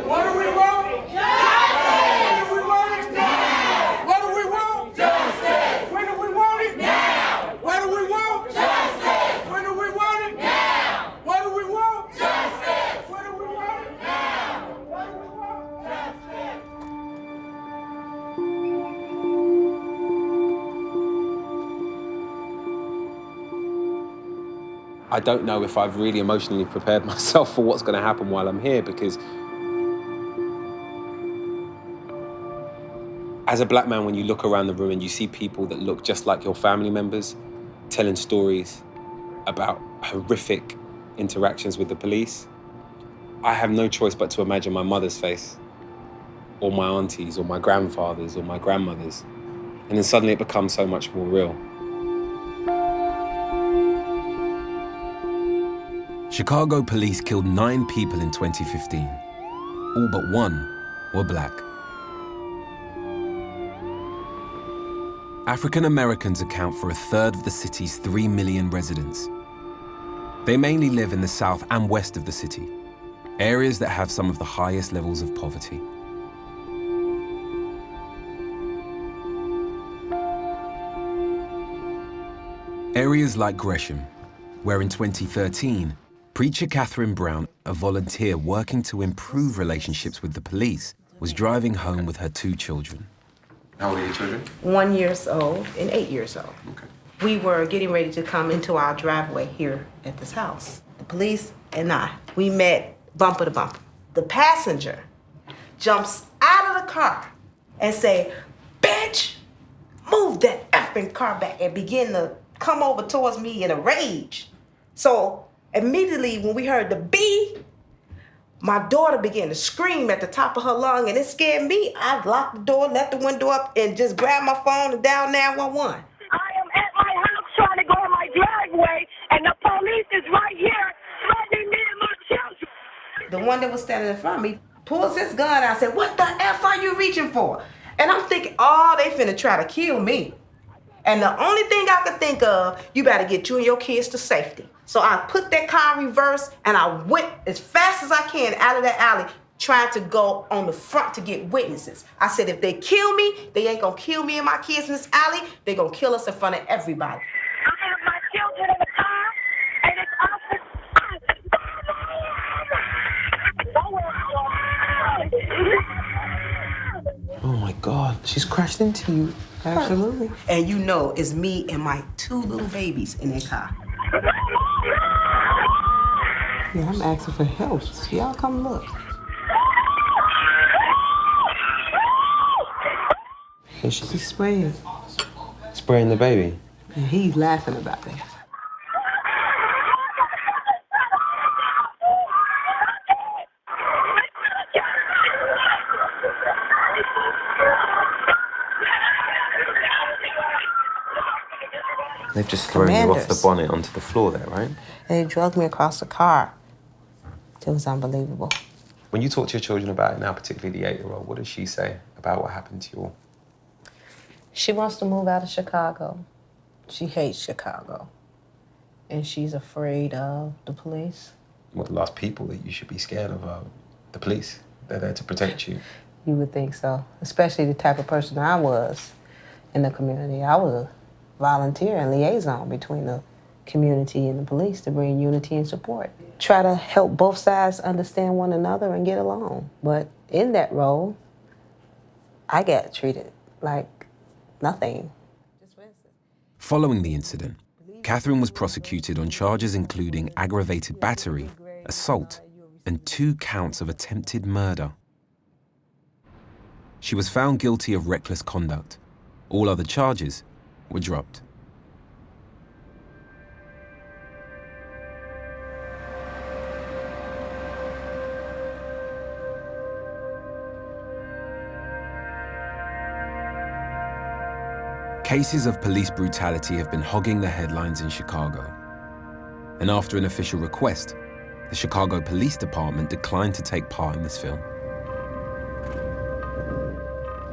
What do we want? Justice! What do we want it now? What do we want? Justice! When do we want it? Now! What do we want? Justice! When do we want it? Now! What do we want? Justice! When do we want it? Now! What do we want? Justice! I don't know if I've really emotionally prepared myself for what's going to happen while I'm here, because as a black man, when you look around the room and you see people that look just like your family members telling stories about horrific interactions with the police, I have no choice but to imagine my mother's face, or my aunties, or my grandfathers, or my grandmothers. And then suddenly it becomes so much more real. Chicago police killed 9 people in 2015. All but one were black. African Americans account for a third of the city's 3 million residents. They mainly live in the south and west of the city, areas that have some of the highest levels of poverty. Areas like Gresham, where in 2013, preacher Catherine Brown, a volunteer working to improve relationships with the police, was driving home with her 2 children. How old are your children? 1 year old and 8 years old. Okay. We were getting ready to come into our driveway here at this house. The police and I, we met bumper to bumper. The passenger jumps out of the car and say, "Bitch, move that effing car back," and begin to come over towards me in a rage. So immediately when we heard the B, my daughter began to scream at the top of her lung, and it scared me. I locked the door, left the window up, and just grabbed my phone and dialed 911. I am at my house trying to go in my driveway, and the police is right here threatening me and my children. The one that was standing in front of me pulls his gun out and said, "What the F are you reaching for?" And I'm thinking, oh, they finna try to kill me. And the only thing I could think of, you better get you and your kids to safety. So I put that car in reverse and I went as fast as I can out of that alley, trying to go on the front to get witnesses. I said, if they kill me, they ain't gonna kill me and my kids in this alley. They gonna kill us in front of everybody. I have my children in the car, and it's Oh my God, she's crashed into you. Absolutely. And you know, it's me and my 2 little babies in that car. Yeah, I'm asking for help. Y'all come look. And she's spraying the baby. And he's laughing about it. They've just thrown you off the bonnet onto the floor there, right? And they drugged me across the car. It was unbelievable. When you talk to your children about it now, particularly the 8-year-old, what does she say about what happened to you all? She wants to move out of Chicago. She hates Chicago. And she's afraid of the police. Well, the last people that you should be scared of are the police. They're there to protect you. You would think so, especially the type of person I was in the community. I was a volunteer and liaison between the community and the police to bring unity and support. Try to help both sides understand one another and get along. But in that role, I got treated like nothing. Following the incident, Catherine was prosecuted on charges including aggravated battery, assault, and 2 counts of attempted murder. She was found guilty of reckless conduct. All other charges were dropped. Cases of police brutality have been hogging the headlines in Chicago. And after an official request, the Chicago Police Department declined to take part in this film.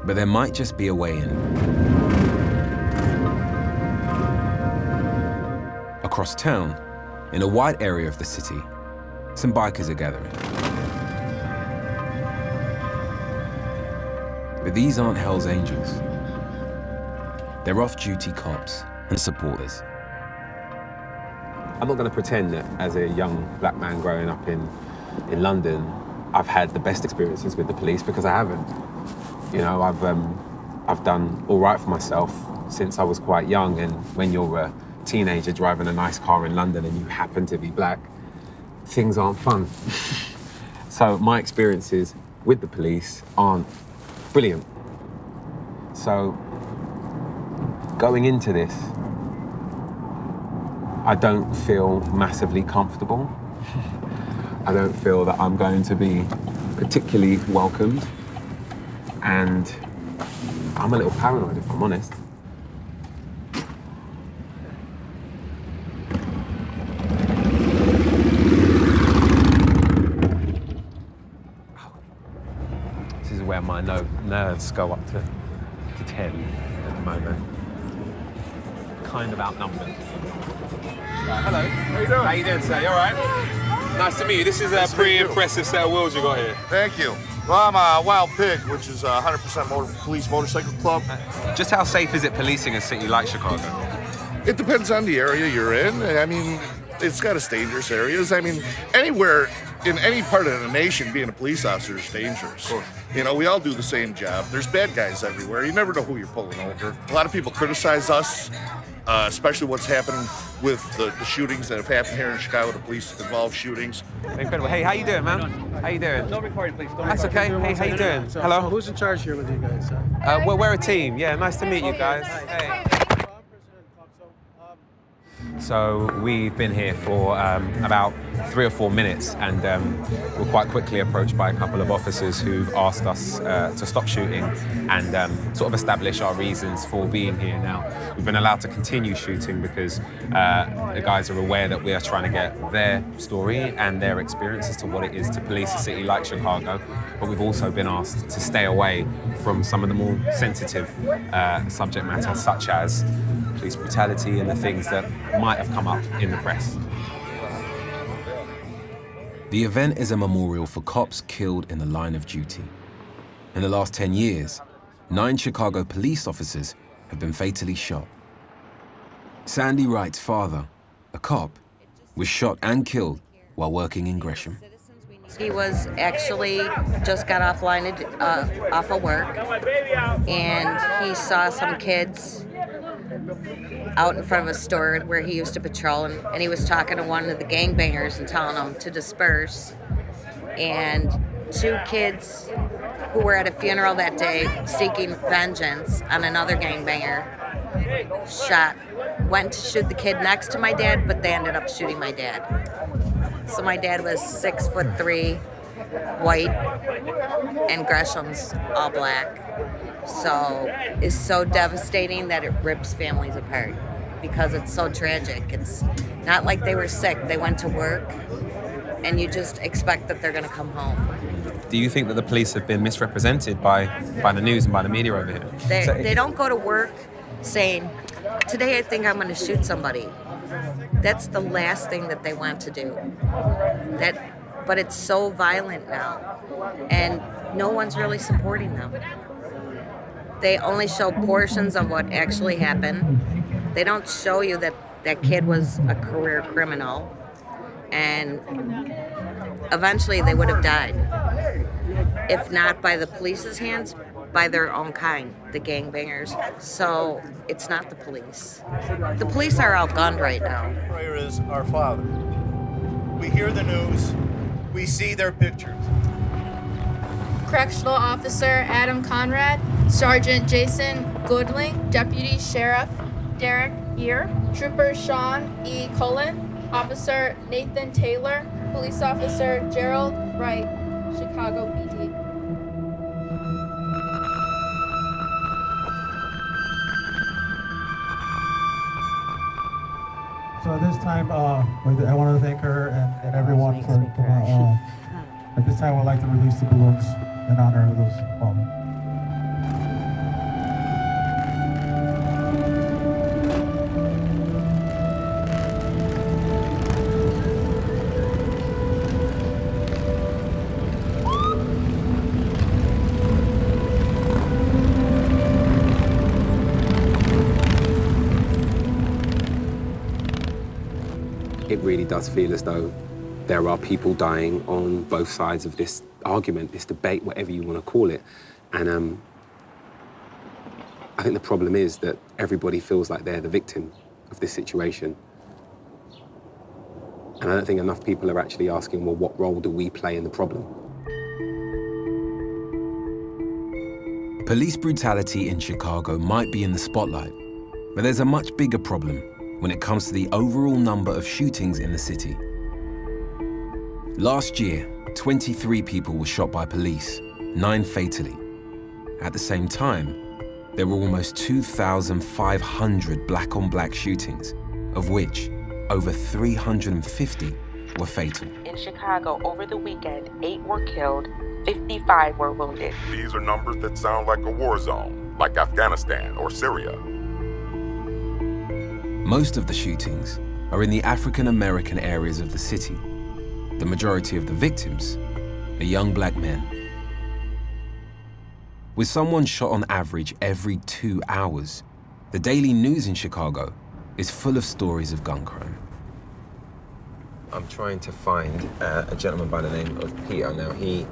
But there might just be a way in. Across town, in a wide area of the city, some bikers are gathering. But these aren't Hell's Angels. They're off-duty cops and supporters. I'm not going to pretend that as a young black man growing up in London, I've had the best experiences with the police, because I haven't. You know, I've done all right for myself since I was quite young, and when you're a teenager driving a nice car in London and you happen to be black, things aren't fun. So my experiences with the police aren't brilliant. So going into this, I don't feel massively comfortable. I don't feel that I'm going to be particularly welcomed. And I'm a little paranoid, if I'm honest. nerves go up to 10 at the moment. Kind of outnumbered. Hello. How you doing? How you doing, sir? You all right? Nice to meet you. This is a pretty impressive set of wheels you got here. Thank you. Well, I'm a Wild Pig, which is a 100% police motorcycle club. Just how safe is it policing a city like Chicago? It depends on the area you're in. I mean, it's got its dangerous areas. I mean, anywhere in any part of the nation, being a police officer is dangerous. You know, we all do the same job. There's bad guys everywhere. You never know who you're pulling over. A lot of people criticize us, especially what's happened with the shootings that have happened here in Chicago, the police-involved shootings. Incredible. Hey, how you doing, man? How you doing? No recording, please. That's okay. Hey, how you doing? Hello? So who's in charge here with you guys? We're a team. Yeah, nice to meet you guys. Hey. So we've been here for about 3 or 4 minutes, and we're quite quickly approached by a couple of officers who've asked us to stop shooting and sort of establish our reasons for being here now. We've been allowed to continue shooting because the guys are aware that we are trying to get their story and their experience as to what it is to police a city like Chicago, but we've also been asked to stay away from some of the more sensitive subject matter, such as police brutality and the things that might have come up in the press. The event is a memorial for cops killed in the line of duty. In the last 10 years, 9 Chicago police officers have been fatally shot. Sandy Wright's father, a cop, was shot and killed while working in Gresham. He was actually just got off of work, and he saw some kids out in front of a store where he used to patrol, and he was talking to one of the gangbangers and telling them to disperse. And 2 kids who were at a funeral that day seeking vengeance on another gangbanger went to shoot the kid next to my dad, but they ended up shooting my dad. So my dad was 6'3", white, and Gresham's all black. So it's so devastating that it rips families apart because it's so tragic. It's not like they were sick. They went to work, and you just expect that they're going to come home. Do you think that the police have been misrepresented by the news and by the media over here? They don't go to work saying, today I think I'm going to shoot somebody. That's the last thing that they want to do. But it's so violent now, and no one's really supporting them. They only show portions of what actually happened. They don't show you that that kid was a career criminal, and eventually they would have died. If not by the police's hands, by their own kind, the gangbangers. So it's not the police. The police are outgunned right now. Prayer is our Father. We hear the news, we see their pictures. Correctional Officer Adam Conrad, Sergeant Jason Goodling, Deputy Sheriff Derek Ear, Trooper Sean E. Cullen, Officer Nathan Taylor, Police Officer Gerald Wright, Chicago PD. So at this time, I want to thank her and everyone for at this time, I'd like to release the balloons in honor of those fallen. It really does feel as though there are people dying on both sides of this argument, this debate, whatever you want to call it. And I think the problem is that everybody feels like they're the victim of this situation. And I don't think enough people are actually asking, well, what role do we play in the problem? Police brutality in Chicago might be in the spotlight, but there's a much bigger problem when it comes to the overall number of shootings in the city. Last year, 23 people were shot by police, 9 fatally. At the same time, there were almost 2,500 black-on-black shootings, of which over 350 were fatal. In Chicago, over the weekend, 8 were killed, 55 were wounded. These are numbers that sound like a war zone, like Afghanistan or Syria. Most of the shootings are in the African American areas of the city. The majority of the victims are young black men. With someone shot on average every 2 hours, the daily news in Chicago is full of stories of gun crime. I'm trying to find a gentleman by the name of Peter. Now, he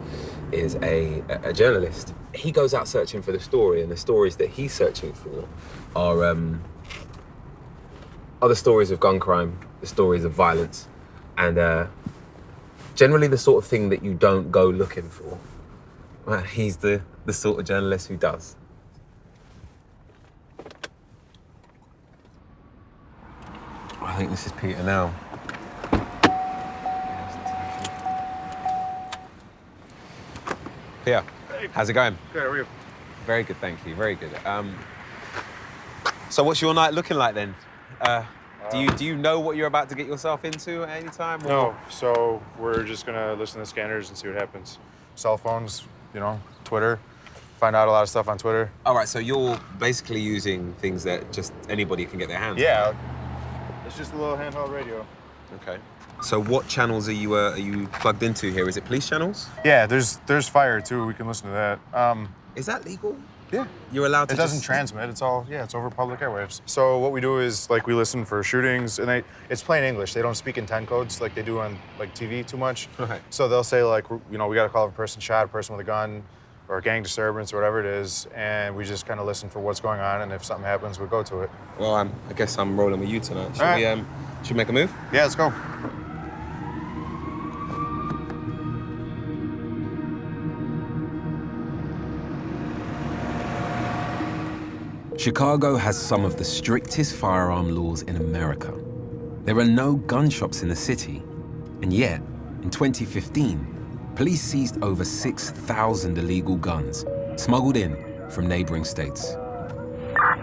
is a journalist. He goes out searching for the story, and the stories that he's searching for are the stories of gun crime, the stories of violence, and generally the sort of thing that you don't go looking for. Well, he's the sort of journalist who does. I think this is Peter now. Peter, how's it going? Good, how are you? Very good, thank you, very good. So what's your night looking like then? Do you know what you're about to get yourself into at any time? Or? No, so we're just gonna listen to scanners and see what happens. Cell phones, you know, Twitter, find out a lot of stuff on Twitter. All right, so you're basically using things that just anybody can get their hands on? Yeah, it's just a little handheld radio. Okay. So what channels are you plugged into here? Is it police channels? Yeah, there's fire too, we can listen to that. Is that legal? Yeah. You're allowed to It doesn't transmit, it's over public airwaves. So what we do is, like, we listen for shootings, and it's plain English. They don't speak in 10 codes like they do on, like, TV too much. Okay. So they'll say, like, you know, we got to call if a person shot, a person with a gun, or a gang disturbance, or whatever it is, and we just kind of listen for what's going on, and if something happens, we go to it. Well, I guess I'm rolling with you tonight. Should we make a move? Yeah, let's go. Chicago has some of the strictest firearm laws in America. There are no gun shops in the city, and yet, in 2015, police seized over 6,000 illegal guns, smuggled in from neighboring states.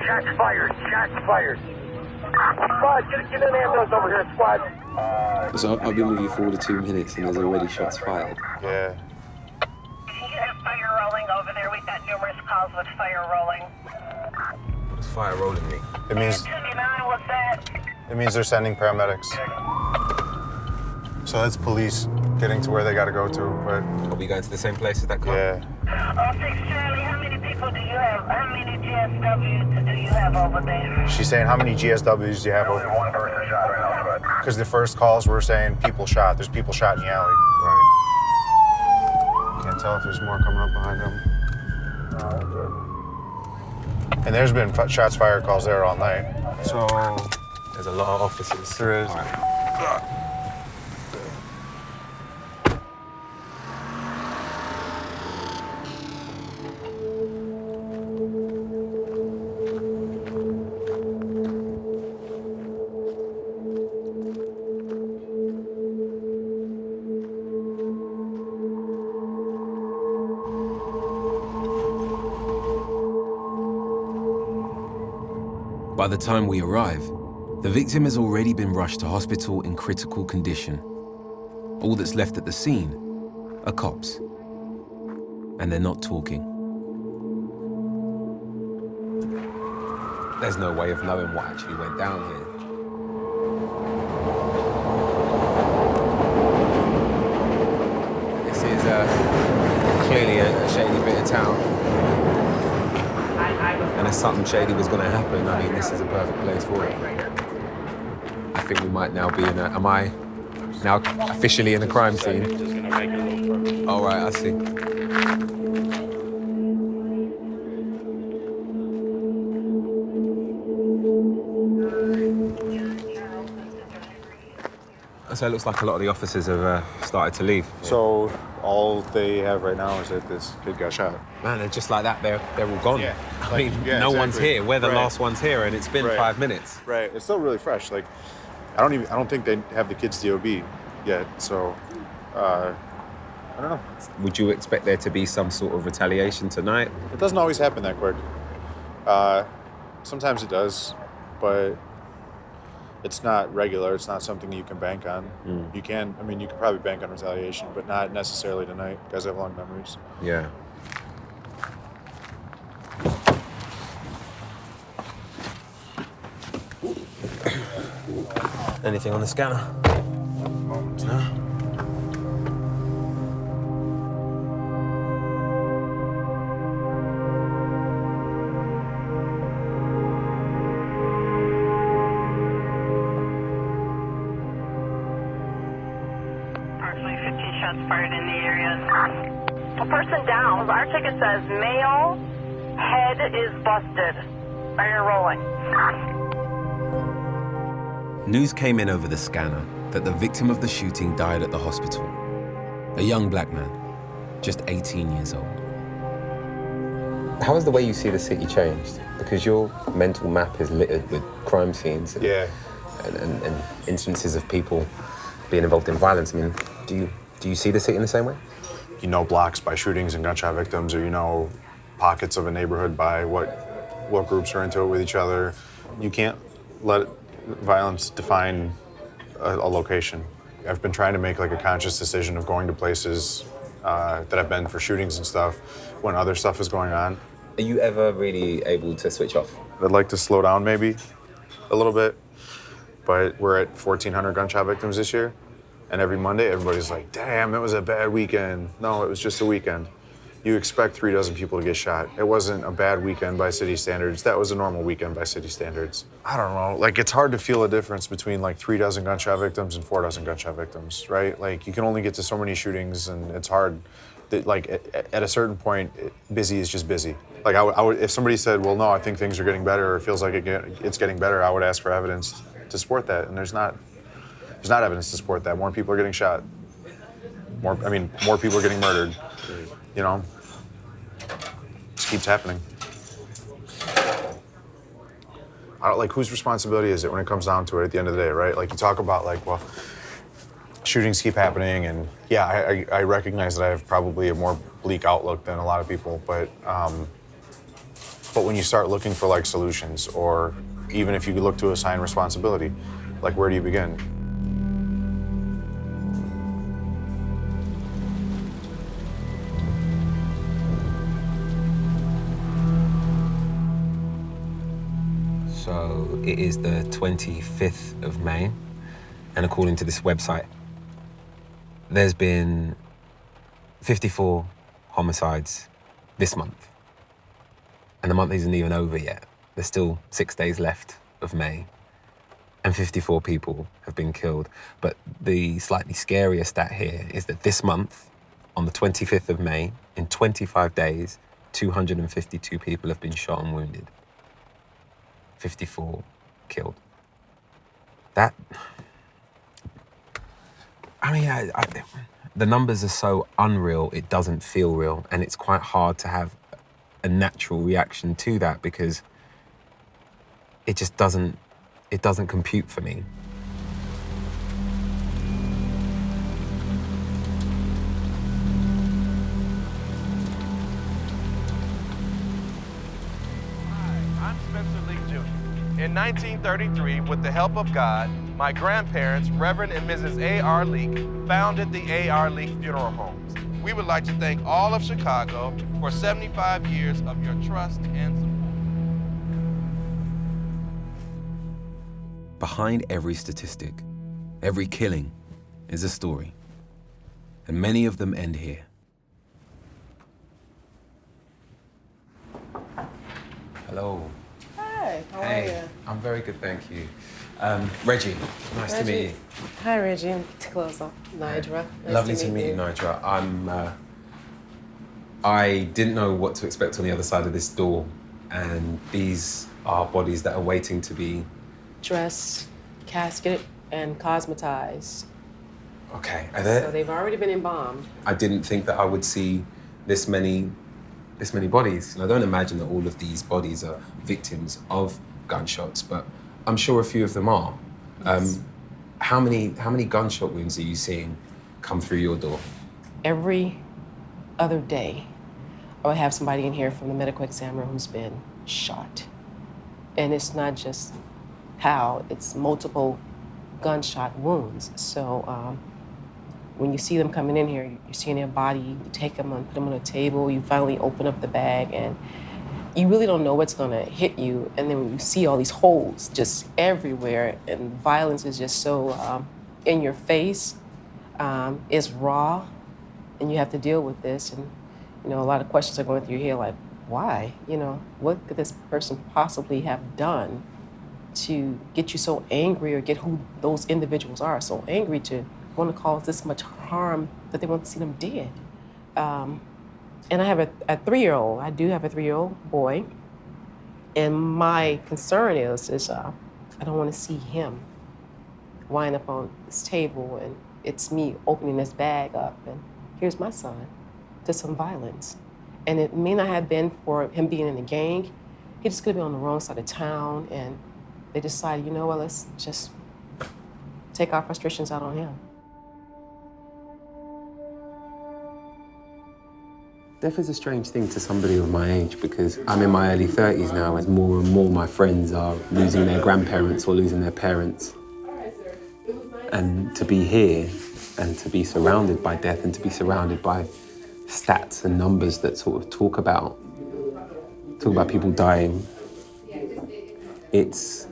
Shots fired, shots fired. Squad, get an ambulance over here, squad. So I've been with you for all the 2 minutes and there's already shots fired. Yeah. You have fire rolling over there. We've got numerous calls with fire rolling. What does fire rolling mean? It means 29, what's that? It means they're sending paramedics. So that's police getting to where they got to go to, but... Are we going to the same place as that car? Yeah. 06 Charlie, how many people do you have? How many GSWs do you have over there? She's saying, how many GSWs do you have over there? One person shot right now, but... Because the first calls were saying people shot. There's people shot in the alley. Right. Can't tell if there's more coming up behind them. And there's been shots fired calls there all night. So... There's a lot of officers. There is. By the time we arrive, the victim has already been rushed to hospital in critical condition. All that's left at the scene are cops. And they're not talking. There's no way of knowing what actually went down here. This is clearly a shady bit of town. And if something shady was going to happen, I mean, this is a perfect place for it. I think we might now be in a... Am I now officially in a crime scene? All right, I see. So it looks like a lot of the officers have started to leave. So all they have right now is that this kid got shot. Man, they're just like that. They're all gone. Yeah. I mean, Yeah, no exactly. one's here. We're the Right. last ones here, and it's been Right. 5 minutes. Right. It's still really fresh. Like, I don't think they have the kid's DOB yet. So, I don't know. Would you expect there to be some sort of retaliation tonight? It doesn't always happen that quick. Sometimes it does, but it's not regular. It's not something you can bank on. You can, I mean, you can probably bank on retaliation, but not necessarily tonight. Guys have long memories. Yeah. Anything on the scanner? No? Approximately 15 shots fired in the area. A person down. Our ticket says male, head is busted. Fire rolling. News came in over the scanner that the victim of the shooting died at the hospital. A young black man, just 18 years old. How has the way you see the city changed? Because your mental map is littered with crime scenes and instances of people being involved in violence. I mean, do you see the city in the same way? You know blocks by shootings and gunshot victims, or you know pockets of a neighborhood by what groups are into it with each other. You can't let violence define a location. I've been trying to make like a conscious decision of going to places that I've been for shootings and stuff when other stuff is going on. Are you ever really able to switch off? I'd like to slow down maybe a little bit, but we're at 1,400 gunshot victims this year, and every Monday everybody's like, damn, it was a bad weekend. No, it was just a weekend. You expect 36 people to get shot. It wasn't a bad weekend by city standards. That was a normal weekend by city standards. I don't know, like it's hard to feel a difference between like 36 gunshot victims and 4 gunshot victims, right? Like you can only get to so many shootings and it's hard. Like at a certain point, busy is just busy. Like I would, if somebody said, well, no, I think things are getting better or it feels like it's getting better, I would ask for evidence to support that. And there's not evidence to support that. More people are getting shot. More people are getting murdered. You know, just keeps happening. I don't like whose responsibility is it when it comes down to it at the end of the day, right? Like you talk about like, well, shootings keep happening, and yeah, I recognize that I have probably a more bleak outlook than a lot of people, but when you start looking for like solutions, or even if you look to assign responsibility, like where do you begin? So it is the 25th of May, and according to this website, there's been 54 homicides this month. And the month isn't even over yet. There's still 6 days left of May, and 54 people have been killed. But the slightly scarier stat here is that this month, on the 25th of May, in 25 days, 252 people have been shot and wounded. 54 killed. That, I mean, the numbers are so unreal, it doesn't feel real, and it's quite hard to have a natural reaction to that because it just doesn't compute for me. In 1933, with the help of God, my grandparents, Reverend and Mrs. A.R. Leak, founded the A.R. Leak Funeral Homes. We would like to thank all of Chicago for 75 years of your trust and support. Behind every statistic, every killing, is a story. And many of them end here. Hello. Hi, how are you? I'm very good, thank you. Reggie, nice to meet you. Hi, Reggie. I'm close off. Nidra. Nice Lovely to meet you, Nidra. I didn't know what to expect on the other side of this door, and these are bodies that are waiting to be dressed, casketed, and cosmetized. Okay. So they've already been embalmed. I didn't think that I would see this many bodies. And I don't imagine that all of these bodies are victims of gunshots, but I'm sure a few of them are. Yes. How many gunshot wounds are you seeing come through your door? Every other day, I would have somebody in here from the medical examiner who's been shot. And it's not just how it's multiple gunshot wounds. So when you see them coming in here, you're seeing their body, you take them and put them on a table, you finally open up the bag, and you really don't know what's gonna hit you. And then when you see all these holes just everywhere, and violence is just so in your face, it's raw, and you have to deal with this. And you know, a lot of questions are going through your head, like, why? You know, what could this person possibly have done to get you so angry, or get who those individuals are so angry to want to cause this much harm that they want to see them dead? And I have a 3-year-old. I do have a 3-year-old boy. And my concern is I don't want to see him wind up on this table, and it's me opening this bag up, and here's my son to some violence. And it may not have been for him being in a gang. He just could have been on the wrong side of town, and they decided, you know what, let's just take our frustrations out on him. Death is a strange thing to somebody of my age, because I'm in my early 30s now, as more and more my friends are losing their grandparents or losing their parents. And to be here and to be surrounded by death, and to be surrounded by stats and numbers that sort of talk about people dying, it's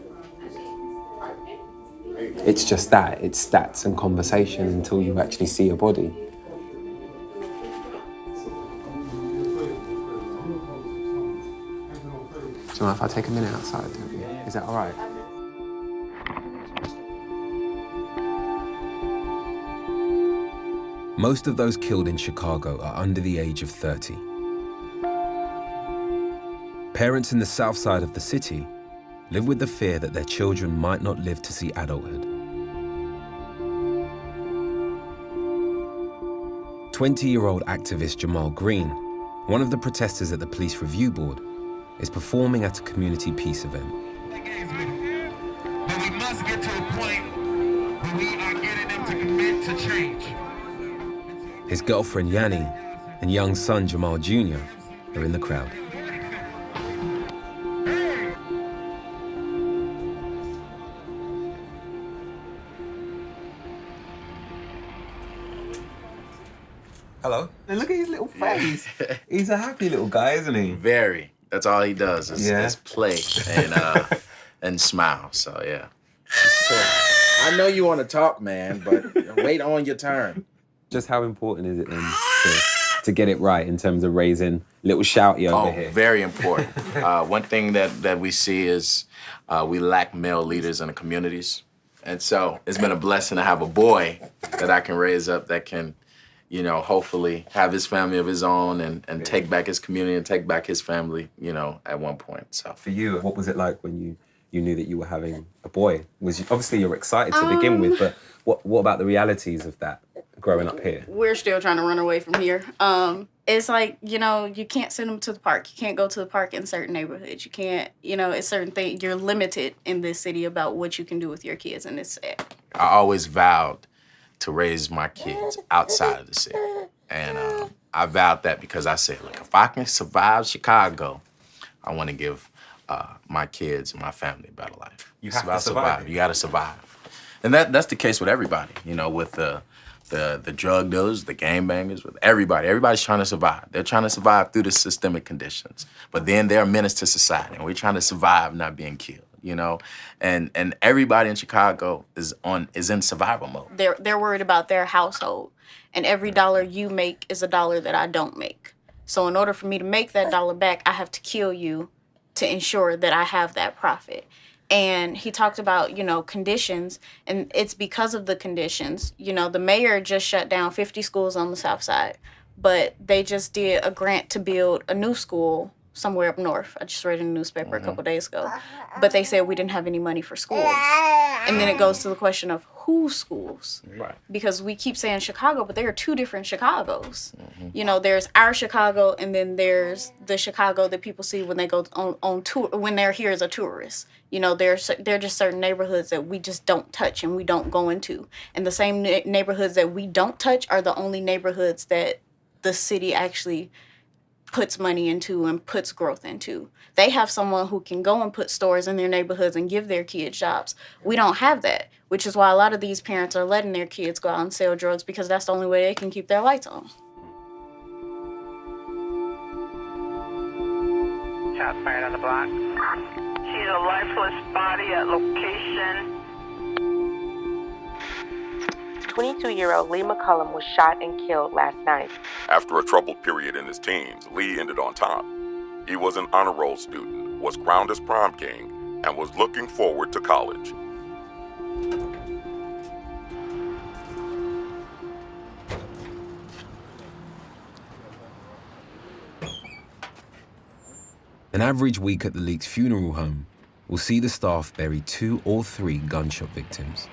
just that. It's stats and conversation until you actually see a body. Do you mind if I take a minute outside? Is that all right? Most of those killed in Chicago are under the age of 30. Parents in the south side of the city live with the fear that their children might not live to see adulthood. 20-year-old activist Jamal Green, one of the protesters at the Police Review Board, is performing at a community peace event. But we must get to a point where we are getting them to commit to change. His girlfriend Yanni and young son Jamal Jr. are in the crowd. Hello. And look at his little face. He's a happy little guy, isn't he? Very. That's all he does is play and smile. So yeah. So, I know you want to talk, man, but wait on your turn. Just how important is it then to get it right in terms of raising little shouty over here? Very important. One thing that we see is we lack male leaders in the communities. And so it's been a blessing to have a boy that I can raise up that can, you know, hopefully have his family of his own and take back his community and take back his family, you know, at one point. So for you, what was it like when you knew that you were having a boy? Obviously you're excited to begin with, but what about the realities of that growing up here? We're still trying to run away from here. It's like, you know, you can't send them to the park. You can't go to the park in certain neighborhoods. You can't, you know, it's certain things. You're limited in this city about what you can do with your kids, and it's sad. I always vowed to raise my kids outside of the city. And I vowed that because I said, look, if I can survive Chicago, I want to give my kids and my family a better life. You have to survive. You got to survive. And that's the case with everybody, you know, with the drug dealers, the gangbangers, with everybody. Everybody's trying to survive. They're trying to survive through the systemic conditions. But then they're a menace to society, and we're trying to survive not being killed, you know? And everybody in Chicago is in survival mode. They're worried about their household, and every dollar you make is a dollar that I don't make. So in order for me to make that dollar back, I have to kill you to ensure that I have that profit. And he talked about, you know, conditions, and it's because of the conditions. You know, the mayor just shut down 50 schools on the south side, but they just did a grant to build a new school somewhere up north. I just read in the newspaper a couple days ago. But they said we didn't have any money for schools. And then it goes to the question of whose schools? Right. Because we keep saying Chicago, but there are two different Chicagos. You know, there's our Chicago, and then there's the Chicago that people see when they go on tour, when they're here as a tourist. You know, there are just certain neighborhoods that we just don't touch and we don't go into. And the same neighborhoods that we don't touch are the only neighborhoods that the city actually puts money into and puts growth into. They have someone who can go and put stores in their neighborhoods and give their kids jobs. We don't have that, which is why a lot of these parents are letting their kids go out and sell drugs because that's the only way they can keep their lights on. Shots fired on the block. She's a lifeless body at location. 22-year-old Lee McCullum was shot and killed last night. After a troubled period in his teens, Lee ended on top. He was an honor roll student, was crowned as prom king, and was looking forward to college. An average week at the Leak's funeral home will see the staff bury 2 or 3 gunshot victims.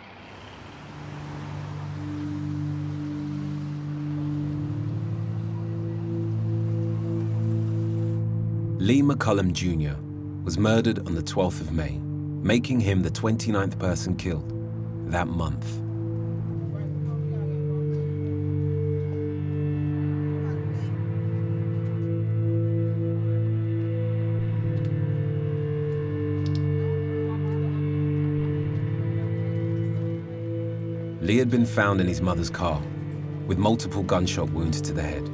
Lee McCullum Jr. was murdered on the 12th of May, making him the 29th person killed that month. Lee had been found in his mother's car with multiple gunshot wounds to the head.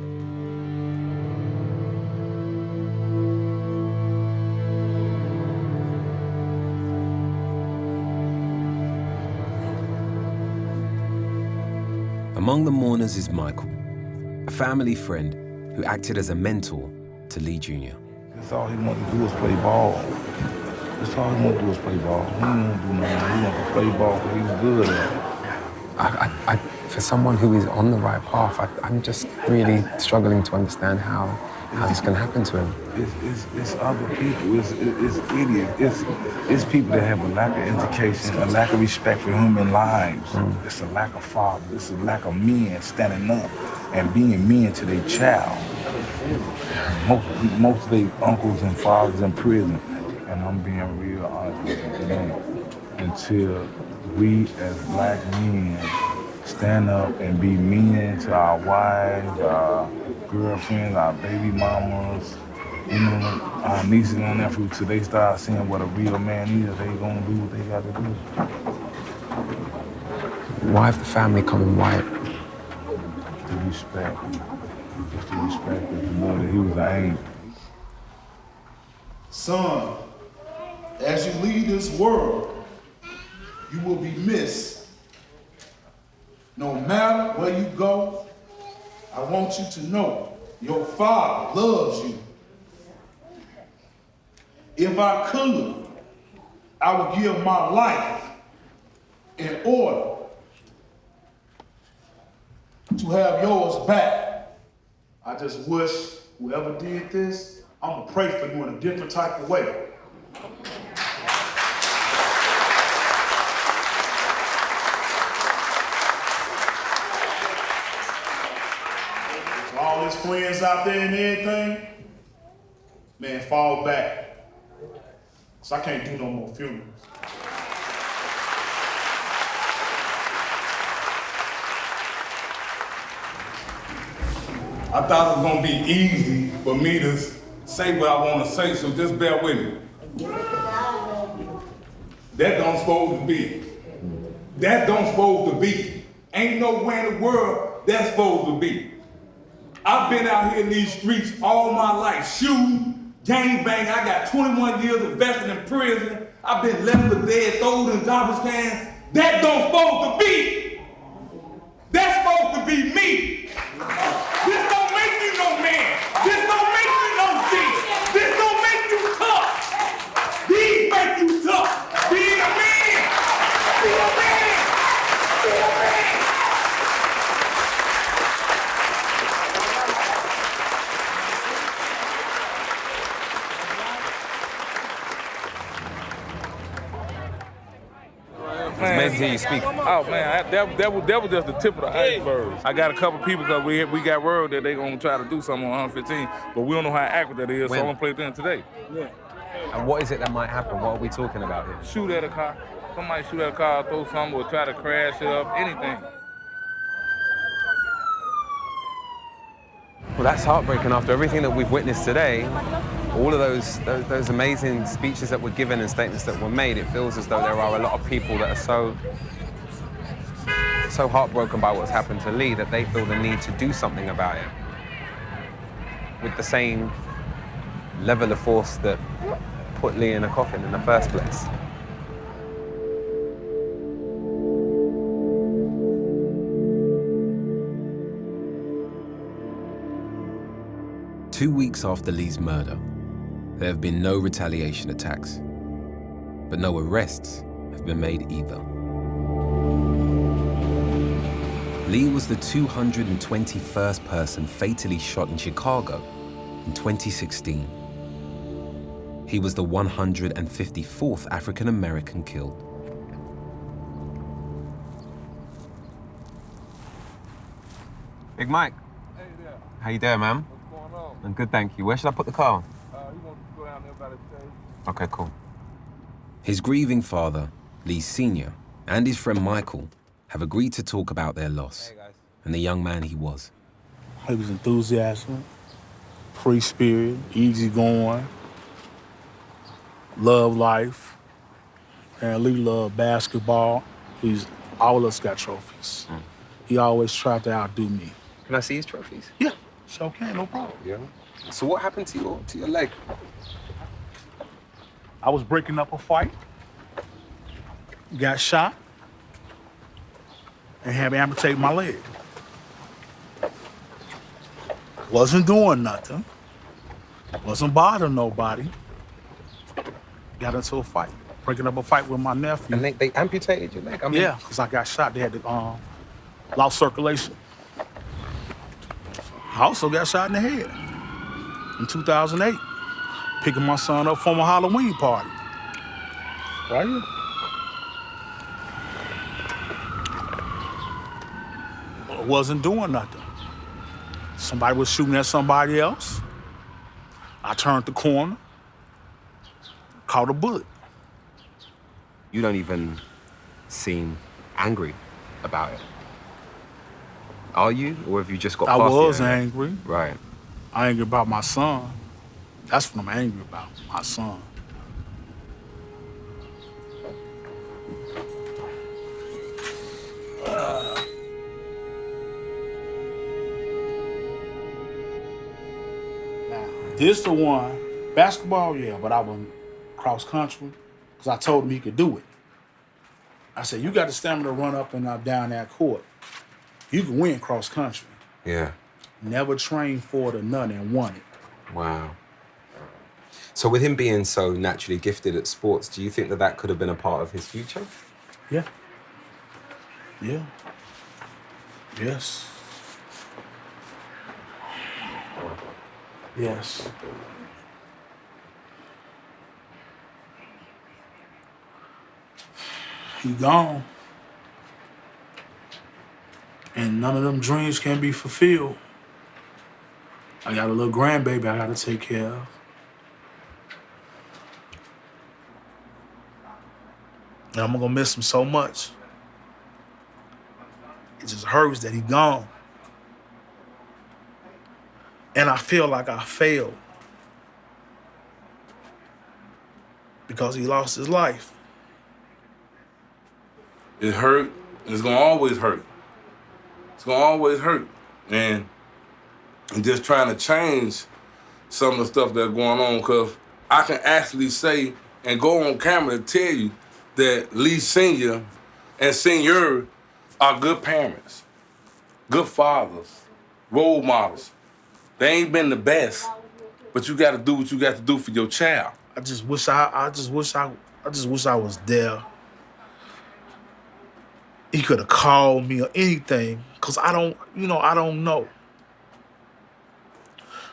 Among the mourners is Michael, a family friend who acted as a mentor to Lee Jr. That's all he wanted to do is play ball. That's all he wanted to do is play ball. He didn't want to do nothing. He wanted to play ball because he was good at it. For someone who is on the right path, I'm just really struggling to understand how this can happen to him. It's other people. It's idiots. It's people that have a lack of education, a lack of respect for human lives. It's a lack of fathers. It's a lack of men standing up and being men to their child. Most of their uncles and fathers in prison. And I'm being real honest with you, man. Until we as black men stand up and be men to our wives, our girlfriends, our baby mamas, you know, our nieces and nephews, till they start seeing what a real man is, they gonna do what they gotta do. Why have the family come in white? The respect. Just the respect that you know that he was an angel. Son, as you leave this world, you will be missed. No matter where you go, I want you to know your father loves you. If I could, I would give my life in order to have yours back. I just wish whoever did this, I'm gonna pray for you in a different type of way. All his friends out there and everything, man, fall back. So I can't do no more funerals. I thought it was gonna be easy for me to say what I wanna say, so just bear with me. That don't supposed to be. That don't supposed to be. Ain't nowhere in the world that's supposed to be. I've been out here in these streets all my life, shooting, gang banging. I got 21 years invested in prison. I've been left for dead, thrown in garbage cans. That don't supposed to be. That's supposed to be me. This don't make you no man. This don't make you no G. This don't make you tough. These make you tough. Be a man. Be a man. Be a man. It's amazing to hear you speak. Oh man, that was just the tip of the iceberg. I got a couple people because we got word that they gonna try to do something on 115, but we don't know how accurate that is, so I'm gonna play them today. Yeah. And what is it that might happen? What are we talking about here? Shoot at a car. Somebody shoot at a car, throw something, or try to crash it up, anything. Well, that's heartbreaking after everything that we've witnessed today. All of those amazing speeches that were given and statements that were made, it feels as though there are a lot of people that are so heartbroken by what's happened to Lee that they feel the need to do something about it with the same level of force that put Lee in a coffin in the first place. Two weeks after Lee's murder, there have been no retaliation attacks, but no arrests have been made either. Lee was the 221st person fatally shot in Chicago in 2016. He was the 154th African-American killed. Big Mike. Hey there. How you doing, man? What's going on? I'm good, thank you. Where should I put the car? You want to go down there by the stage? Okay, cool. His grieving father, Lee Sr., and his friend Michael have agreed to talk about their loss and the young man he was. He was enthusiastic, free spirit, easygoing, loved life, and Lee loved basketball. All of us got trophies. He always tried to outdo me. Can I see his trophies? Yeah, sure can, no problem. Yeah. So what happened to your leg? I was breaking up a fight, got shot, and had to amputate my leg. Wasn't doing nothing. Wasn't bothering nobody. Got into a fight, breaking up a fight with my nephew. And they amputated your leg? I mean... Yeah, because I got shot. They had to lost circulation. I also got shot in the head in 2008, picking my son up from a Halloween party. Right here. I wasn't doing nothing. Somebody was shooting at somebody else. I turned the corner, caught a bullet. You don't even seem angry about it. Are you? Or have you just got past I the was anger? angry. Right. I'm angry about my son. That's what I'm angry about, my son. Now, this the one, basketball, yeah, but I went cross country because I told him he could do it. I said, you got the stamina to run up and down that court. You can win cross country. Yeah. Never trained for it or nothing and won it. Wow. So with him being so naturally gifted at sports, do you think that could have been a part of his future? Yeah. Yeah. Yes. Yes. He gone. And none of them dreams can be fulfilled. I got a little grandbaby I gotta take care of. And I'm gonna miss him so much. It just hurts that he gone. And I feel like I failed because he lost his life. It hurt. It's gonna always hurt. It's gonna always hurt. And just trying to change some of the stuff that's going on, because I can actually say and go on camera to tell you that Lee Sr. and Sr. are good parents, good fathers, role models. They ain't been the best, but you gotta do what you got to do for your child. I just wish I was there. He could have called me or anything, because I don't know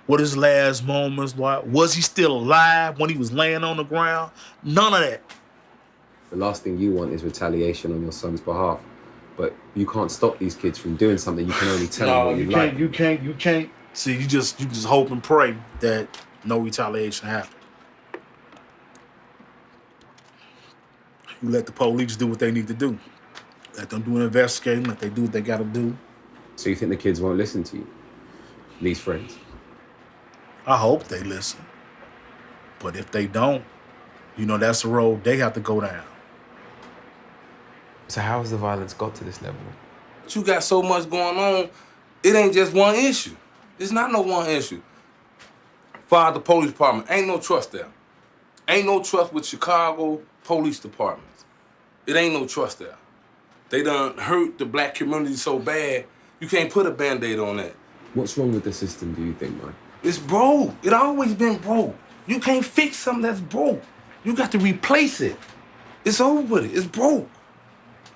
what his last moments were. Was he still alive when he was laying on the ground? None of that. The last thing you want is retaliation on your son's behalf. But you can't stop these kids from doing something. You can only tell them what you like. You can't. See, you just hope and pray that no retaliation happens. You let the police do what they need to do. Let them do an investigating, let they do what they gotta do. So you think the kids won't listen to you? Lee's friends? I hope they listen. But if they don't, that's the road they have to go down. So how has the violence got to this level? You got so much going on, it ain't just one issue. It's not no one issue. Fire the police department, ain't no trust there. Ain't no trust with Chicago police departments. It ain't no trust there. They done hurt the black community so bad, you can't put a Band-Aid on that. What's wrong with the system, do you think, Mike? It's broke. It always been broke. You can't fix something that's broke. You got to replace it. It's over with it. It's broke.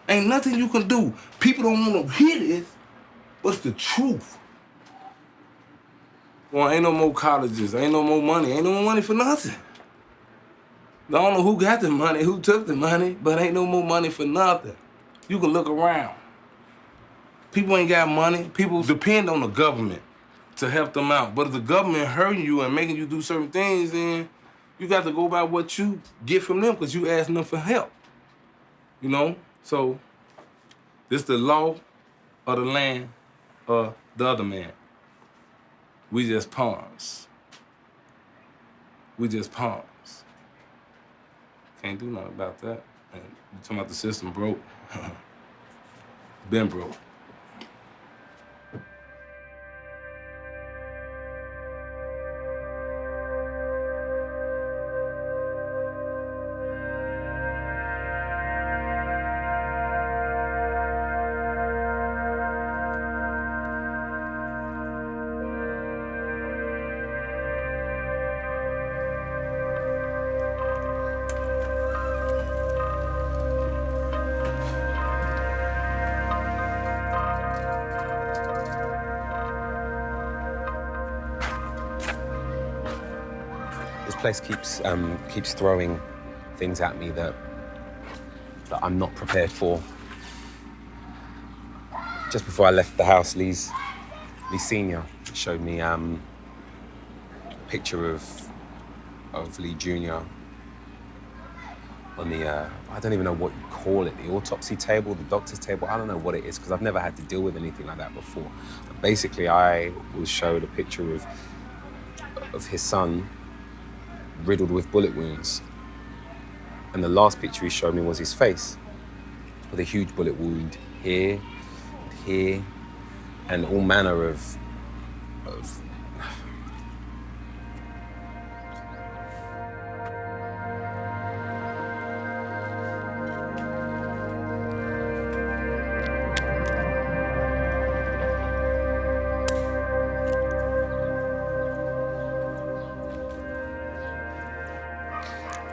Ain't nothing you can do. People don't want to hear this, but it's the truth. Well, ain't no more colleges. Ain't no more money. Ain't no more money for nothing. I don't know who got the money, who took the money, but ain't no more money for nothing. You can look around. People ain't got money. People depend on the government to help them out. But if the government hurting you and making you do certain things, then you got to go by what you get from them because you asking them for help. So this the law of the land of the other man. We just pawns. We just pawns. Can't do nothing about that. And you talking about the system broke. Been broke. This place keeps throwing things at me that I'm not prepared for. Just before I left the house, Lee Senior showed me a picture of Lee Jr. on the I don't even know what you call it, the autopsy table, the doctor's table. I don't know what it is because I've never had to deal with anything like that before. But basically, I was showed a picture of his son riddled with bullet wounds. And the last picture he showed me was his face with a huge bullet wound here, and all manner of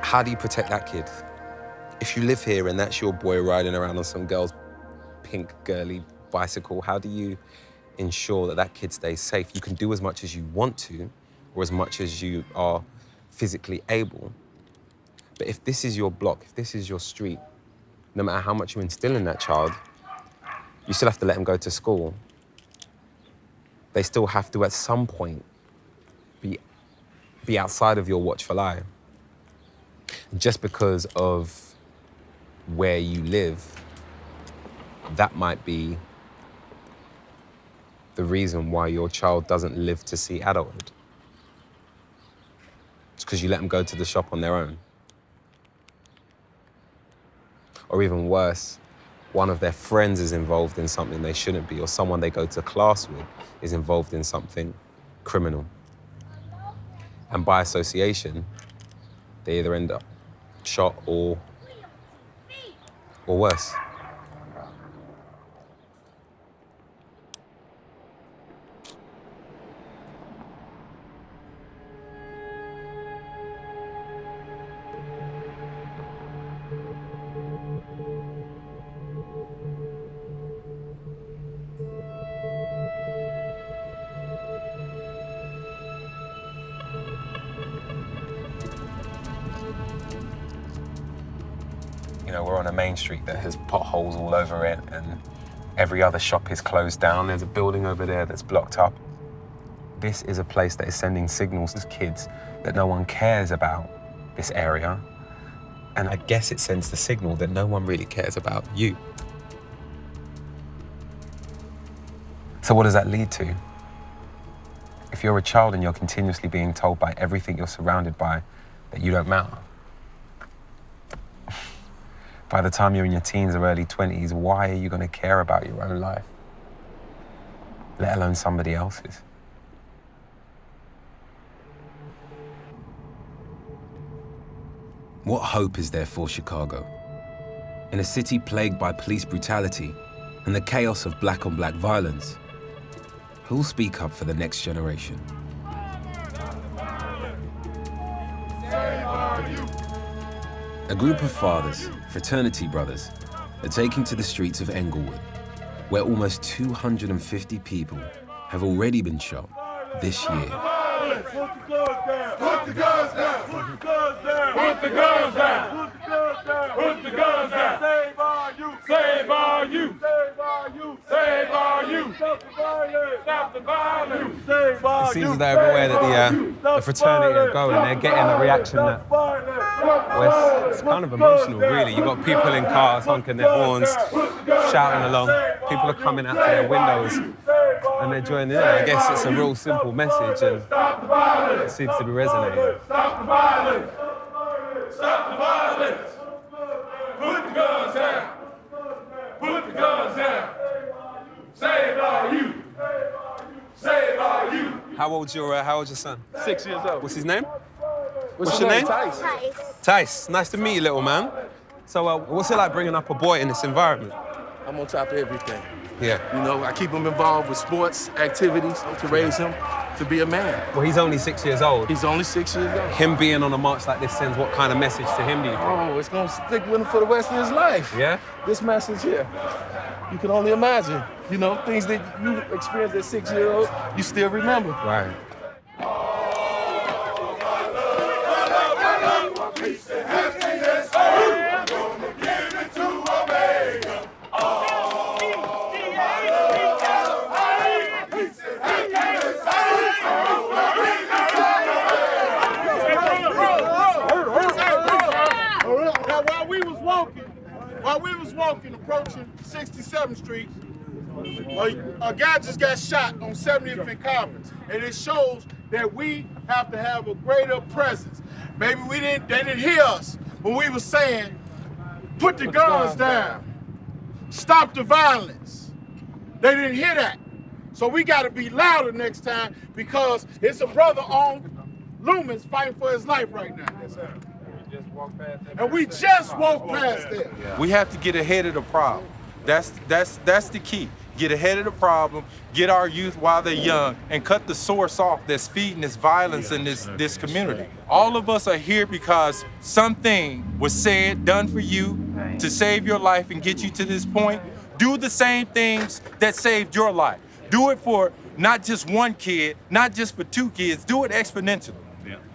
How do you protect that kid? If you live here and that's your boy riding around on some girl's pink girly bicycle, how do you ensure that that kid stays safe? You can do as much as you want to, or as much as you are physically able. But if this is your block, if this is your street, no matter how much you instill in that child, you still have to let them go to school. They still have to, at some point, be outside of your watchful eye. Just because of where you live, that might be the reason why your child doesn't live to see adulthood. It's because you let them go to the shop on their own. Or even worse, one of their friends is involved in something they shouldn't be, or someone they go to class with is involved in something criminal. And by association, they either end up shot or worse. We're on a main street that has potholes all over it and every other shop is closed down. There's a building over there that's blocked up. This is a place that is sending signals to kids that no one cares about this area. And I guess it sends the signal that no one really cares about you. So what does that lead to? If you're a child and you're continuously being told by everything you're surrounded by that you don't matter, by the time you're in your teens or early 20s, why are you going to care about your own life, let alone somebody else's? What hope is there for Chicago? In a city plagued by police brutality and the chaos of black-on-black violence, who'll speak up for the next generation? A group of fathers, fraternity brothers, are taking to the streets of Englewood, where almost 250 people have already been shot this year. Put the guns down! Put the guns down! Put the guns down! Put the guns down! Save our youth! Save our youth! Save our youth! Save our youth! Stop the violence! Stop the violence! Save our youth! It seems as though everywhere that the fraternity are going, they're getting a reaction that, well, it's kind of emotional, really. You've got people in cars honking their horns, shouting along. People are coming out to their windows and they're joining in. I guess it's a real simple message and it seems to be resonating. Stop the violence! Stop the violence! Put the guns down! Put the guns down! Save our youth! Save our youth! How old's your son? 6 years old. What's his name? What's your name? Tice. Tice. Nice to meet you, little man. So what's it like bringing up a boy in this environment? I'm on top of everything. Yeah. You know, I keep him involved with sports activities to raise him to be a man. Well, he's only 6 years old. He's only 6 years old. Him being on a march like this sends what kind of message to him, do you think? Oh, it's gonna stick with him for the rest of his life. Yeah? This message here. You can only imagine. You know, things that you experienced at 6 years old, you still remember. Right. While we was walking, approaching 67th Street, a guy just got shot on 70th and Commons, and it shows that we have to have a greater presence. Maybe they didn't hear us when we were saying, put the guns down, stop the violence. They didn't hear that. So we got to be louder next time because it's a brother on Loomis fighting for his life right now. And we just walked past there. We have to get ahead of the problem. That's the key. Get ahead of the problem, get our youth while they're young, and cut the source off that's feeding this violence in this community. All of us are here because something was said, done for you to save your life and get you to this point. Do the same things that saved your life. Do it for not just one kid, not just for two kids, do it exponentially.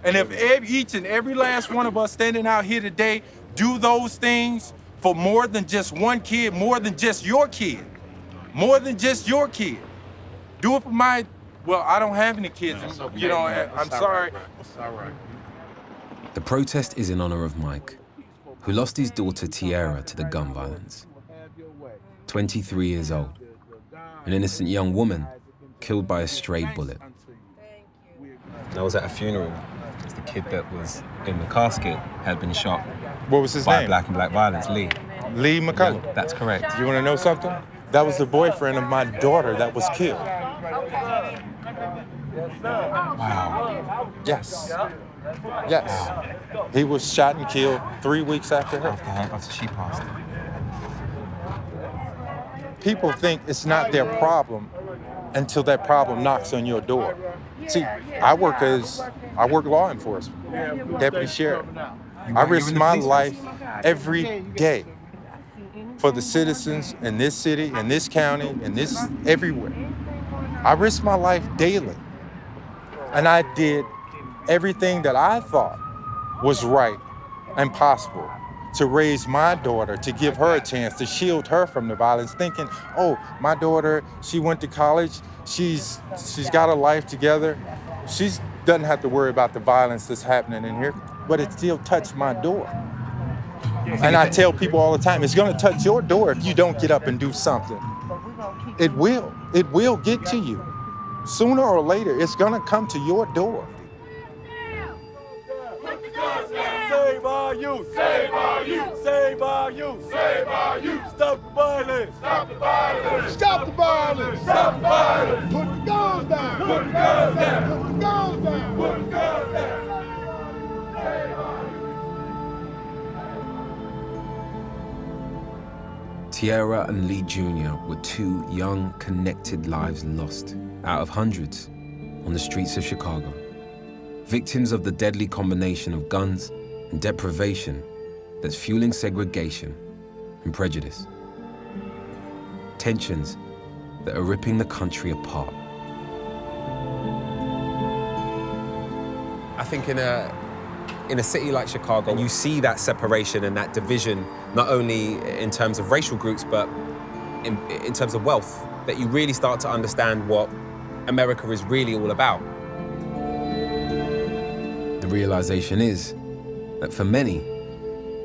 And if each and every last one of us standing out here today do those things for more than just one kid, more than just your kid, more than just your kid. Do it for my, well, I don't have any kids, you know, I'm sorry. It's all right. The protest is in honor of Mike, who lost his daughter Tiara to the gun violence. 23 years old, an innocent young woman killed by a stray bullet. I was at a funeral. The kid that was in the casket had been shot. What was his by name? black and black violence, Lee. Lee McCullum. Yeah, that's correct. You want to know something? That was the boyfriend of my daughter that was killed. Wow. Yes. Yes. He was shot and killed 3 weeks after her. After she passed. People think it's not their problem until that problem knocks on your door. See, I work law enforcement, deputy sheriff. I risk my life every day for the citizens in this city, in this county, in this everywhere. I risk my life daily. And I did everything that I thought was right and possible to raise my daughter, to give her a chance, to shield her from the violence, thinking, oh, my daughter, she went to college, she's got a life together. She doesn't have to worry about the violence that's happening in here, but it still touched my door. And I tell people all the time, it's gonna touch your door if you don't get up and do something. It will get to you. Sooner or later, it's gonna come to your door. Save our youth! Save our youth! Save our youth! Save our youth! Stop the violence! Stop the violence! Stop the violence! Stop the violence! Put the guns down! Put the guns down! Put the guns down! Put the guns down! Tierra and Lee Jr. were two young, connected lives lost out of hundreds on the streets of Chicago. Victims of the deadly combination of guns and deprivation that's fueling segregation and prejudice. Tensions that are ripping the country apart. I think in a city like Chicago, you see that separation and that division, not only in terms of racial groups, but in terms of wealth, that you really start to understand what America is really all about. The realization is that for many,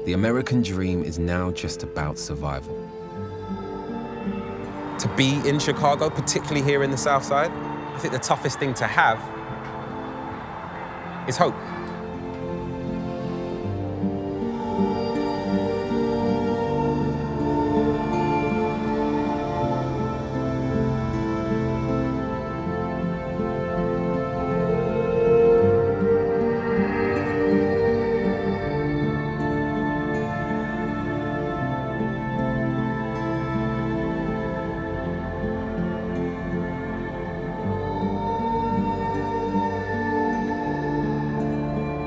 the American dream is now just about survival. To be in Chicago, particularly here in the South Side, I think the toughest thing to have is hope.